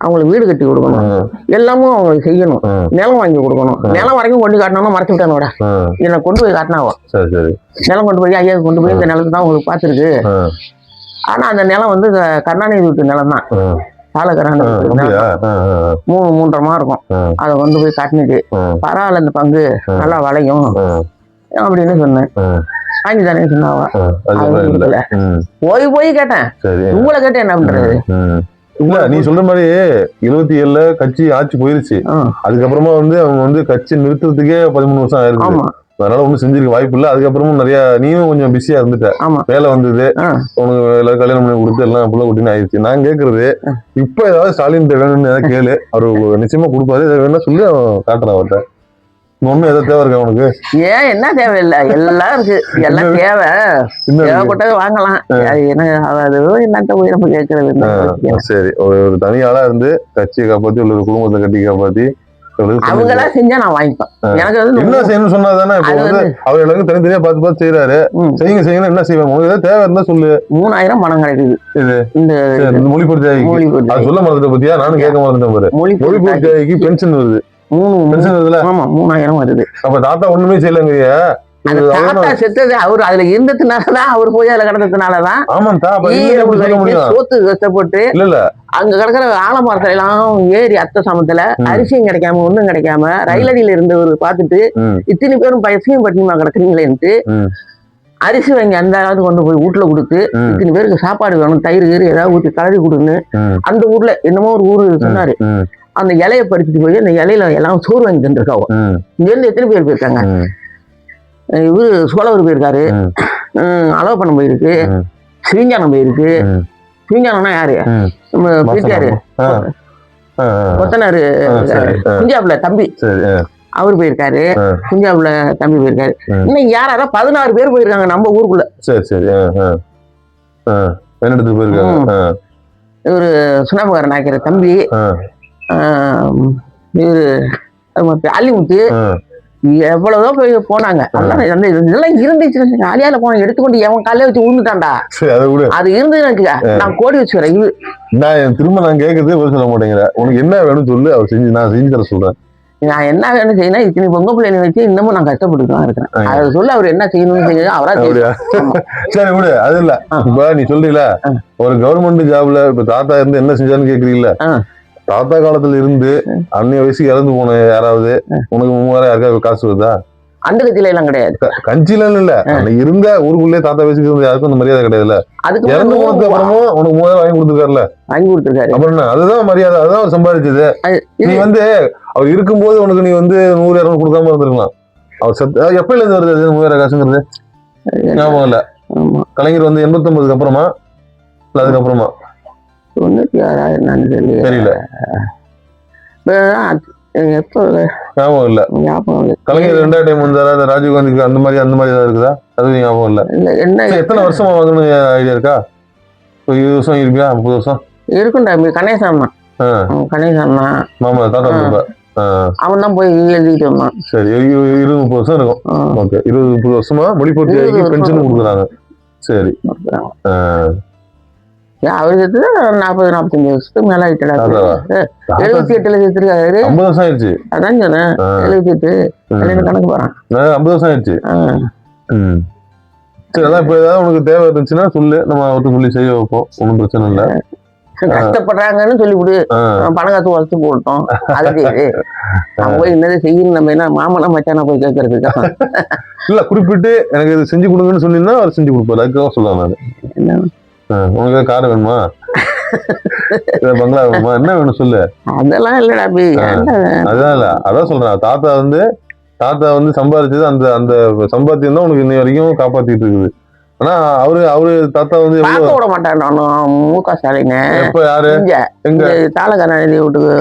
அவங்களுக்கு வீடு கட்டி கொடுக்கணும், எல்லாமும் அவங்களுக்கு செய்யணும், நிலம் வாங்கி கொடுக்கணும். நிலம் வரைக்கும் கொண்டு காட்டணும்னா மறைச்சு விட்டானோட என்னை கொண்டு போய் காட்டினாவோ. நிலம் கொண்டு போய் ஐயா கொண்டு போய் இந்த நிலத்தை தான் உங்களுக்கு பார்த்துருக்கு. ஆனா அந்த நிலம் வந்து கருணாநிதி வீட்டு நிலம் தான், கருணாநிதி 3.5 மா இருக்கும். அதை கொண்டு போய் காட்டினது பரவாயில்ல, இந்த பங்கு நல்லா வளையும் அப்படின்னு சொன்னேன். வாங்கி தானே சொன்னாவா, போய் கேட்டேன், உங்களை கேட்டேன் என்ன பண்றது. இல்ல நீ சொல்ற மாதிரி 77ல கட்சி ஆட்சி போயிருச்சு, அதுக்கப்புறமா வந்து அவங்க வந்து கட்சி நிறுத்துறதுக்கே 13 வருஷம் ஆயிருக்கு. அதனால ஒண்ணும் செஞ்சிருக்க வாய்ப்பு இல்ல. அதுக்கப்புறமும் நிறைய நீயும் கொஞ்சம் பிஸியா இருந்துட்ட, வேலை வந்தது, உனக்கு எல்லாரும் கல்யாணம் பண்ணி கொடுத்து எல்லாம் புள்ள குட்டின்னு ஆயிடுச்சு. நான் கேக்குறது இப்ப ஏதாவது ஸ்டாலின் வேணும்னு ஏதாவது கேளு, அவரு நிச்சயமா கொடுப்பாரு. இதை வேணா சொல்லி காட்டுறான் அவர்கிட்ட. ஒண்ணும் எதாவது தேவை இருக்கா உனக்கு? ஏன் என்ன தேவையில்லை, எல்லாம் இருக்கு, எல்லாம் தேவை, தேவைப்பட்டது வாங்கலாம். என்னத்த போய் நம்ம கேட்கறது. சரி, ஒரு தனி ஆளா இருந்து கட்சியை காப்பாத்தி ஒரு குடும்பத்தை கட்டி காப்பாத்தி அவங்களா செஞ்சா நான் வாங்கிப்பேன். எனக்கு என்ன செய்யணும்னு சொன்னாதானே. இப்ப வந்து அவர் எல்லாருக்கும் தனித்தனியா பார்த்து செய்யறாரு. செய்யுங்க என்ன செய்வாங்க, உங்களுக்கு தேவை இருந்தா சொல்லு. 3000 பணம் கிடைக்குது இது இந்த மொழிபெயர்ப்பு. அது சொல்ல மறந்துட்ட பத்தியா, நானும் கேட்க மறந்துட்டேன் பாரு. மொழிபெயர்ப்பு பென்ஷன் வருது, 3000 வருது. அப்ப தாத்தா ஒண்ணுமே செய்யலங்க. தாத்தா செத்தது அவரு அதுல இருந்ததுனாலதான், அவரு போய் அதுல கிடந்ததுனாலதான் சோத்து கஷ்டப்பட்டு அங்க கிடக்குற ஆலமரத்துல எல்லாம் ஏறி அத்தை சமத்துல அரிசியும் கிடைக்காம ஒண்ணும் கிடைக்காம ரயிலடியில இருந்தவர் பார்த்துட்டு இத்தனை பேரும் பசியும் பட்டினிமா கிடக்குறீங்களேன்ட்டு அரிசி வாங்கி அந்த அளவுக்கு கொண்டு போய் வீட்டுல கொடுத்து இத்தனை பேருக்கு சாப்பாடு வேணும், தயிர் கீறு ஏதாவது ஊற்றி கலரி கொடுன்னு அந்த ஊர்ல என்னமோ ஒரு ஊரு சொன்னாரு. அந்த இலையை பறிச்சுட்டு போய் அந்த இலையில எல்லாம் சோறு வாங்கி தந்துருக்காங்க. இங்க இருந்து எத்தனை பேர் போயிருக்காங்க? இவரு சோழவர் போயிருக்காரு, அலோப்பணம் போயிருக்கு, சிவஞானம் போயிருக்கு. சிவஞானம்னா யாரு? நம்ம வீட்டாரு கொத்தனாரு குஞ்சாப்புல தம்பி, அவரு போயிருக்காரு. குஞ்சாப்புல தம்பி போயிருக்காரு. இன்னும் யாரா 16 பேர் போயிருக்காங்க நம்ம ஊருக்குள்ள. சரி சரி. என்ன இடத்துக்கு போயிருக்காங்க? இவரு சுனாபகார நாய்க்கிற தம்பி, இவரு அள்ளிமுத்து, எவ்வளவோ போய் போனாங்க. இதெல்லாம் இருந்துச்சு. ஆலியால போன எடுத்துக்கொண்டு எவன் காலையில வச்சு விழுந்துட்டான்டா. அது இருந்து எனக்கு நான் கோடி வச்சுக்கிறேன். இது நான் திரும்ப நான் கேட்கறதே பதில் சொல்ல மாட்டேங்கிறேன். உனக்கு என்ன வேணும்னு சொல்லு, அவர் செஞ்சு நான் செஞ்சு தர சொல்றேன். நான் என்ன வேணும் செய்யணும், இத்தனை பொங்க பிள்ளைங்க வச்சு இன்னமும் நான் கஷ்டப்பட்டு தான் இருக்கிறேன். அதை சொல்லி அவர் என்ன செய்யணும்னு செய்ய அவரா. சரி விடு, அது இல்ல. இப்ப நீ சொல்றீல ஒரு கவர்மெண்ட் ஜாப்ல இப்ப தாத்தா இருந்து என்ன செஞ்சான்னு கேக்குறீங்களா? தாத்தா காலத்துல இருந்து அன்னைய வயசுக்கு இறந்து போன யாராவது உனக்கு 3000 யாருக்காவது காசு வருதா? அந்த கட்சியில எல்லாம் கிடையாது. கட்சியில இல்ல, இருந்த ஊருக்குள்ளே தாத்தா வயசுக்கு இருந்த யாருக்கும் அந்த மரியாதை கிடையாதுல்ல. இறந்து போனதுக்கு அப்புறமும் உனக்கு 3000 வாங்கி கொடுத்துருக்காருல. வாங்கி கொடுத்துருக்காரு. அப்புறம் என்ன? அதுதான் மரியாதை, அதுதான் அவர் சம்பாதிச்சது. நீ அவர் இருக்கும்போது உனக்கு நீ 100 200 கொடுக்காம இருந்திருக்கலாம். அவர் எப்பயில இருந்து வருது 3000 காசுங்கிறது? ஞாபகம் இல்ல. கலைஞர் 89க்கு அப்புறமா இல்ல அதுக்கப்புறமா? 96 தெரியல, எப்ப ஞாபகம் இல்ல. கலைஞர் 2வது டைம் வந்தாரா? ராஜீவ்காந்திக்கு அந்த மாதிரி ஏதாவது இருக்குதா? அது ஞாபகம் இல்ல. என்ன எத்தனை வருஷமா வாங்கணும்னு ஐடியா இருக்கா? 20 வருஷம் இருக்கியா? 30 வருஷம் இருக்கும்டா. கணேசன் கணேசன் மாமா தாத்தா பாப்பா அவன் தான் போய் எழுதிட்டு வந்தான். சரி, 20-30 வருஷம் இருக்கும். ஓகே, 20-30 வருஷமா முடிப்பூர்த்தி ஆகி பென்ஷன் கொடுக்குறாங்க. சரி, அவருக்கு 40-45 வருஷத்துக்கு மேல ஆயிட்டா. 78ல சேர்த்திருக்காரு. 50 வருஷம் ஆயிடுச்சு. அதான் சொன்னேன், 78 கணக்கு போறான். 50 வருஷம் ஆயிடுச்சு. சரி, அதான் இப்ப ஏதாவது உனக்கு தேவை இருந்துச்சுன்னா சொல்லு, நம்ம அவர்கிட்ட சொல்லி செய்ய வைப்போம். ஒன்றும் பிரச்சனை இல்லை. கஷ்டப்படுறாங்கன்னு சொல்லிவிடு, பணம் காசு வளர்த்து போட்டோம். அதுக்கு நம்ம போய் என்னது செய்யணும், நம்ம என்ன மாமனா மச்சானா போய் கேட்கறதுக்கு இல்ல. குறிப்பிட்டு எனக்கு இது செஞ்சு கொடுங்கன்னு சொன்னீங்கன்னா அவர் செஞ்சு கொடுப்பாரு. அதுக்காக சொல்லலாம் நான். என்ன உனக்கு கார் வேணுமா, பங்களா வேணுமா, என்ன வேணும் சொல்லு. அதெல்லாம் இல்லடா. அதான் இல்ல, அதான் சொல்றேன். தாத்தா சம்பாதிச்சது அந்த அந்த சம்பாத்தியம் தான் உனக்கு இன்னை வரைக்கும் காப்பாத்திட்டு இருக்குது. ஆனா அவரு தாத்தா விட மாட்டான். முக ஸ்டாலின் எப்ப யாரு எங்க தாளகரணி வீட்டுக்கு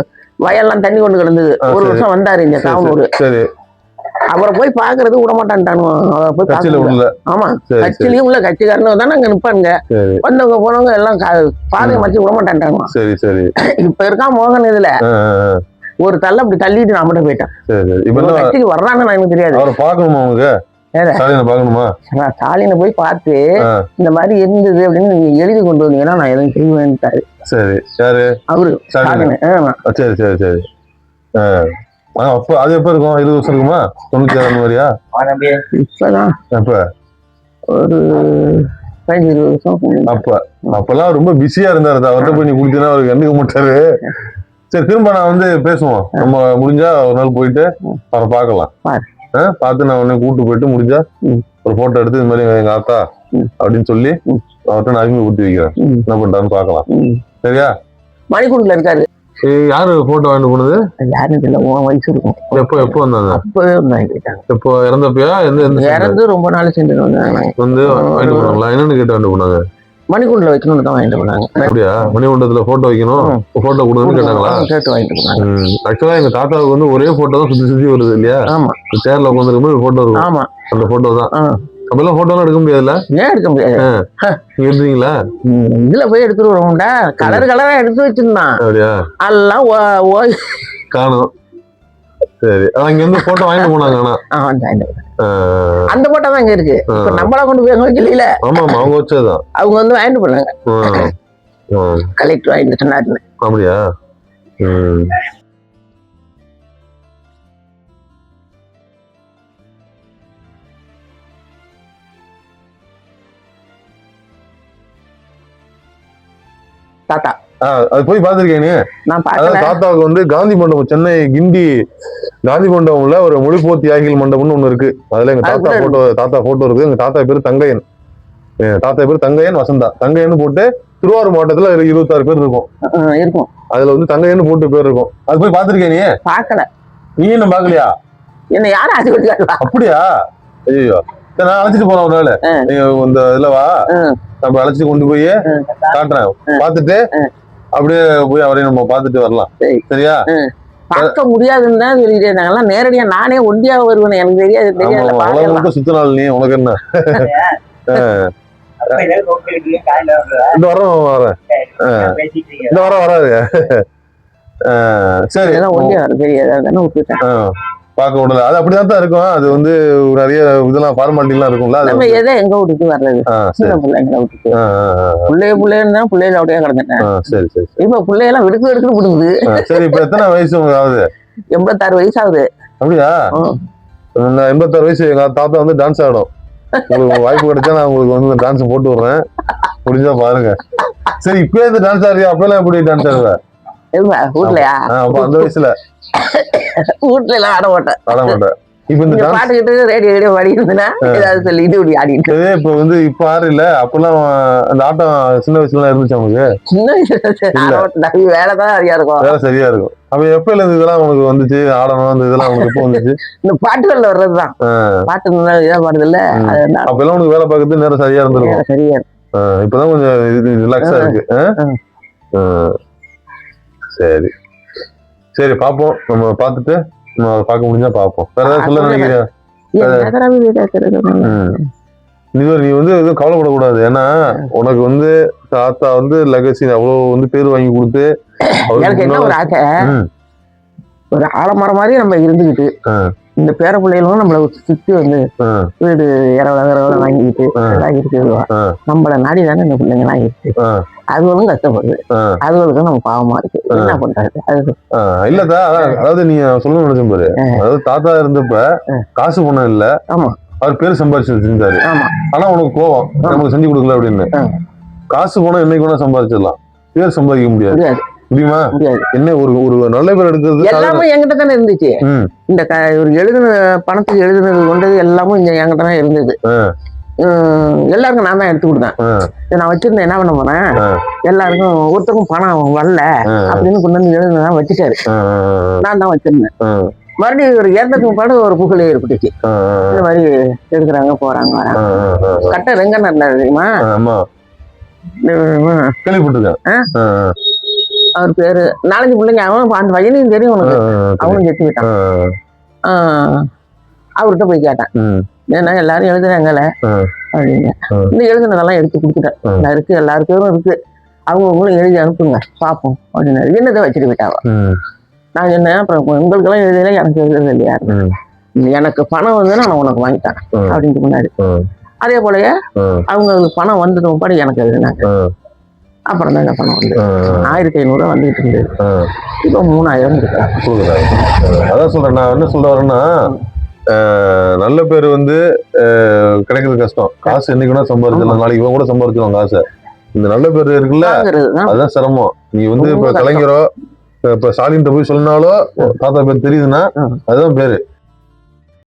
வயல்லாம் தண்ணி கொண்டு கிடந்தது. ஒரு வருஷம் வந்தாரு இங்க காவனூர். சரி, அவரை போய் பாக்குறது விட மாட்டான்ட்டானு. ஆமா, கட்சியிலயும் உள்ள கட்சிக்காரனும் தானே அங்க நிப்பானுங்க. வந்தவங்க போனவங்க எல்லாம் பாதையை மறைச்சு விட மாட்டான்ட்டாங்க. சரி சரி. இப்ப இருக்கான் மோகன். இதுல ஒரு தள்ள அப்படி தள்ளிட்டு நான் மட்டும் போயிட்டேன். கட்சிக்கு வர்றான்னு எனக்கு தெரியாது. அவரை பாக்கணுமா? அவங்க பாக்கணுமா? ஸ்டாலினை போய் பார்த்து இந்த மாதிரி இருந்தது அப்படின்னு நீங்க எழுதி கொண்டு வந்தீங்கன்னா நான் எதுவும் செய்வேன்ட்டாரு. சரி, யாரு? அவரு. சரி சரி சரி. அப்ப அது எப்ப இருக்கும்? 20 வருஷம் இருக்குமா? 96 அந்த மாதிரியா? இப்பதான் எப்ப ஒரு 15-20 வருஷம். அப்பெல்லாம் ரொம்ப பிஸியா இருந்தாரு. அவர்கிட்ட போய் நீ குடுத்தீங்கன்னா அவருக்கு கண்டுக்க மாட்டாரு. சரி, திரும்ப நான் பேசுவோம். நம்ம முடிஞ்சா ஒரு நாள் போயிட்டு அவரை பார்க்கலாம். பார்த்து நான் உடனே கூட்டு போயிட்டு முடிஞ்சா ஒரு போட்டோ எடுத்து இந்த மாதிரி எங்க ஆத்தா அப்படின்னு சொல்லி அவர்கிட்ட நான் அறிமுகப்படுத்தி வைக்கிறேன். என்ன பண்றான்னு பார்க்கலாம். சரியா? மணிக்கூண்டுல இருக்காரு. யாரு போட்டோ வாங்கிட்டு போனது? யாருன்னு தெரியல. உன் வயசு இருக்கும். எப்போ வந்தாங்க? அப்பவே வந்தாங்க. எப்போ இறந்தப்பயா? இறந்து ரொம்ப நாள் சென்று வந்தாங்க. வாங்கிட்டு போனாங்களா? என்னன்னு கேட்டு வாங்கிட்டு போனாங்க? மணிக்கூண்டுல வைக்கணும்னு தான் வாங்கிட்டு போனாங்க. அப்படியா? மணிக்கூண்டத்துல போட்டோ வைக்கணும், போட்டோ கொடுன்னு கேட்டாங்களா? கேட்டு வாங்கிட்டு போனாங்க. ஆக்சுவலா எங்க தாத்தாவுக்கு ஒரே போட்டோ தான் சுத்தி வருது இல்லையா? சேர்ல உட்காந்துருக்கும் போட்டோ இருக்கும். ஆமா, அந்த போட்டோ தான். அப்பெல்லாம் போட்டோ எடுக்க முடியாதுல்ல? ஏன் எடுக்க முடியாது? எடுத்தீங்களா? இதுல போய் எடுத்துட்டு வருவோம்டா. கலர் கலரா எடுத்து வச்சிருந்தான். அப்படியா? எல்லாம் காணும். சரி, அங்க இருந்து போட்டோ வாங்கிட்டு போனாங்க. அந்த போட்டோ தான் இங்க இருக்கு. நம்மளா கொண்டு போய் வைக்கல. ஆமா ஆமா, அவங்க வச்சதுதான். அவங்க வாங்கிட்டு போனாங்க. கலெக்டர் வாங்கிட்டு சொன்னாரு. அப்படியா? தாத்தா அது போய் பாத்திருக்கேன். தாத்தாவுக்கு காந்தி மண்டபம், சென்னை கிண்டி காந்தி மண்டபம்ல ஒரு மொழிப்போர் தியாகிகள் மண்டபம்னு ஒண்ணு இருக்கு. அதுல எங்க தாத்தா போட்டோ இருக்கு. எங்க தாத்தா பேரு தங்கையன். வசந்தா. தங்கையன்னு போட்டு திருவாரூர் மாவட்டத்துல 26 பேர் இருக்கும். இருக்கும். அதுல வந்து தங்கைன்னு போட்டு பேர் இருக்கும். அது போய் பாத்திருக்கே நீ? பாக்கல. நீ என்ன பாக்கலையா? என்ன யாரும் ஆசைப்பட்டு அப்படியா? ஐயோ, நான் அழைச்சிட்டு போறேன் ஒரு நாள். நீங்க இந்த இதுல வா, நம்ம அழைச்சிட்டு கொண்டு போய் காட்டுறேன். பாத்துட்டு அப்படியே போய் அவரையும் நம்ம பாத்துட்டு வரலாம். சரியா? பார்க்க முடியாதுன்னு தான் சொல்லிட்டு இருந்தாங்கலாம். நேரடியா நானே ஒண்டியா வருவேன், எனக்கு தெரியாது. உலகம் சுத்த நாள் நீ, உனக்கு என்ன? இந்த வாரம் வரேன். இந்த வாரம் வராது. சரி, ஒண்டியா வர தெரியாது, விட்டுட்டேன். பார்க்க விடல. அது அப்படிதான் இருக்கும். அது வந்து நிறைய இதெல்லாம் ஃபார்மாலிட்டி எல்லாம் இருக்கும்ல. நம்ம எதை எங்க விட்டுட்டு வர்றது? சின்ன பிள்ளைங்களை விட்டுட்டு பிள்ளைன்னா பிள்ளைல அப்படியே கிடந்துட்டேன். சரி சரி. இப்ப பிள்ளையெல்லாம் எடுக்கணும் விடுங்குது. சரி, இப்ப எத்தனை வயசு உங்களுக்கு ஆகுது? 86 வயசு ஆகுது. அப்படியா? 86 வயசு. எங்க தாத்தா வந்து டான்ஸ் ஆடும். உங்களுக்கு வாய்ப்பு கிடைச்சா நான் உங்களுக்கு வந்து டான்ஸ் போட்டு விடுறேன், முடிஞ்சா பாருங்க. சரி, இப்ப இந்த டான்ஸ் ஆடுறியா? அப்பெல்லாம் எப்படி டான்ஸ் ஆடுவ? வீட்லயா? அப்ப அந்த வயசுல வீட்டுல எல்லாம் ஆட மாட்டேன். இப்ப இந்த பாட்டுக்கிட்டு ரேடியோ பாடி இருந்தேன்னா ஏதாவது சொல்லி இது இப்படி ஆடிட்டு. இப்ப வந்து இப்ப ஆறு இல்ல, அப்பெல்லாம் அந்த ஆட்டம் சின்ன வயசுல இருந்துச்சு அவங்களுக்கு. சின்ன வயசுல வேலைதான் சரியா இருக்கும். வேலை சரியா இருக்கும். அப்ப எப்ப இருந்து இதெல்லாம் உனக்கு வந்துச்சு? ஆடணும் அந்த இதெல்லாம் உனக்கு எப்ப வந்துச்சு? இந்த பாட்டுகள்ல வர்றதுதான். பாட்டு இதா பாடுது இல்ல, அப்ப எல்லாம் உனக்கு வேலை பார்க்கறது நேரம் சரியா இருந்திருக்கும். சரியா. இப்பதான் கொஞ்சம் ரிலாக்ஸா இருக்கு. சரி சரி, பாப்போம். நம்ம பாத்துட்டு பார்க்க முடிஞ்சா பாப்போம். வேற ஏதாவது சொல்ல நினைக்கிறியா? நீ வந்து எதுவும் கவலைப்படக்கூடாது. ஏன்னா உனக்கு வந்து தாத்தா வந்து லெகசி அவ்வளவு வந்து பேர் வாங்கி கொடுத்து, என்ன ஒரு ஆசை, ஒரு ஆலமரம் மாதிரி நம்ம இருந்துகிட்டு இந்த பேர பிள்ளைகளும் நம்மள சுத்தி வந்து வீடு இரவல வாங்கிட்டு எல்லாம் இருக்குது. நம்மள நாடி தானே இந்த பிள்ளைங்க எல்லாம் இருக்கு. அதுவும் கஷ்டப்படுது. அதுகளுக்கும் நம்ம பாவமா இருக்கு. என்ன பண்றது? அது இல்லதா, அதாவது நீ சொல்லணும்னு நினைச்ச பாரு. அதாவது தாத்தா இருந்தப்ப காசு பணம் இல்ல, அவர் பேர் சம்பாரிச்சு வச்சிருந்தாரு. ஆனா உனக்கு கோவம், நமக்கு செஞ்சு கொடுக்கல அப்படின்னு. காசு பணம் என்னைக்கு வேணா சம்பாதிச்சிடலாம், பேர் சம்பாதிக்க முடியாது. முடியுமா? என்ன ஒரு நல்ல பேர் எடுக்கிறது எல்லாமே என்கிட்ட தானே இருந்துச்சு. இந்த ஒரு எழுதுன பணத்துக்கு எழுதுனது கொண்டது எல்லாமும் இங்க என்கிட்ட தான் இருந்தது. எல்லாருக்கும் நான் தான் எடுத்து கொடுத்தேன். நான் வச்சிருந்தேன். என்ன பண்ண போறேன், எல்லாருக்கும் ஒருத்தருக்கும் பணம் வரல அப்படின்னு கொண்டு வந்து எழுதுனதான் வச்சுட்டாரு. நான் தான் வச்சிருந்தேன். மறுபடியும் ஒரு ஏற்றத்துக்கு பாடு ஒரு புகழ் ஏற்பட்டுச்சு. இந்த மாதிரி எடுக்கிறாங்க போறாங்க வராங்க. கட்ட ரெங்கண்ணா தெரியுமா? கேள்விப்பட்டிருக்கேன். அவர் பேரு 4 பிள்ளைங்க. அவன் அந்த பையனையும் தெரியும் உனக்கு. அவனும் செத்து விட்டான். அவர்கிட்ட போய் கேட்டேன், ஏன்னா எல்லாரும் எழுதுறாங்கல்ல அப்படிங்க. இந்த எழுதுனதெல்லாம் எடுத்து கொடுத்துட்டேன். இருக்கு, எல்லாருக்கும் இருக்கு, அவங்களும் எழுதி அனுப்புங்க பாப்போம் அப்படின்னாரு. என்னதை வச்சுட்டு போயிட்டாவா? நான் சொன்னேன், அப்புறம் உங்களுக்கெல்லாம் எழுதல, எனக்கு எழுதுறது இல்லையா? எனக்கு பணம் வந்து நான் உனக்கு வாங்கிட்டேன் அப்படின்ட்டு முன்னாடி. அதே போலயே அவங்களுக்கு பணம் வந்ததும் பாடு எனக்கு எழுதினாங்க. அப்புறம் தான் பணம் வந்து 1500 வந்துகிட்டு இருந்தது. இப்போ 3000 கொடுக்குறாங்க. அதான் சொல்றேன். நான் என்ன சொல்ல வரேன்னா, நல்ல பேர் வந்து கிடைக்கிறது கஷ்டம். காசு என்னைக்குன்னா சம்பாதிச்சிடலாம், நாளைக்கு இவன் கூட சம்பாதிச்சிடலாம் காசை. இந்த நல்ல பேர் இருக்குல்ல, அதுதான் சிரமம். நீ வந்து இப்ப கலைஞரோ இப்ப ஸ்டாலின் போய் சொன்னாலோ தாத்தா பேர் தெரியுதுன்னா அதுதான் பேரு.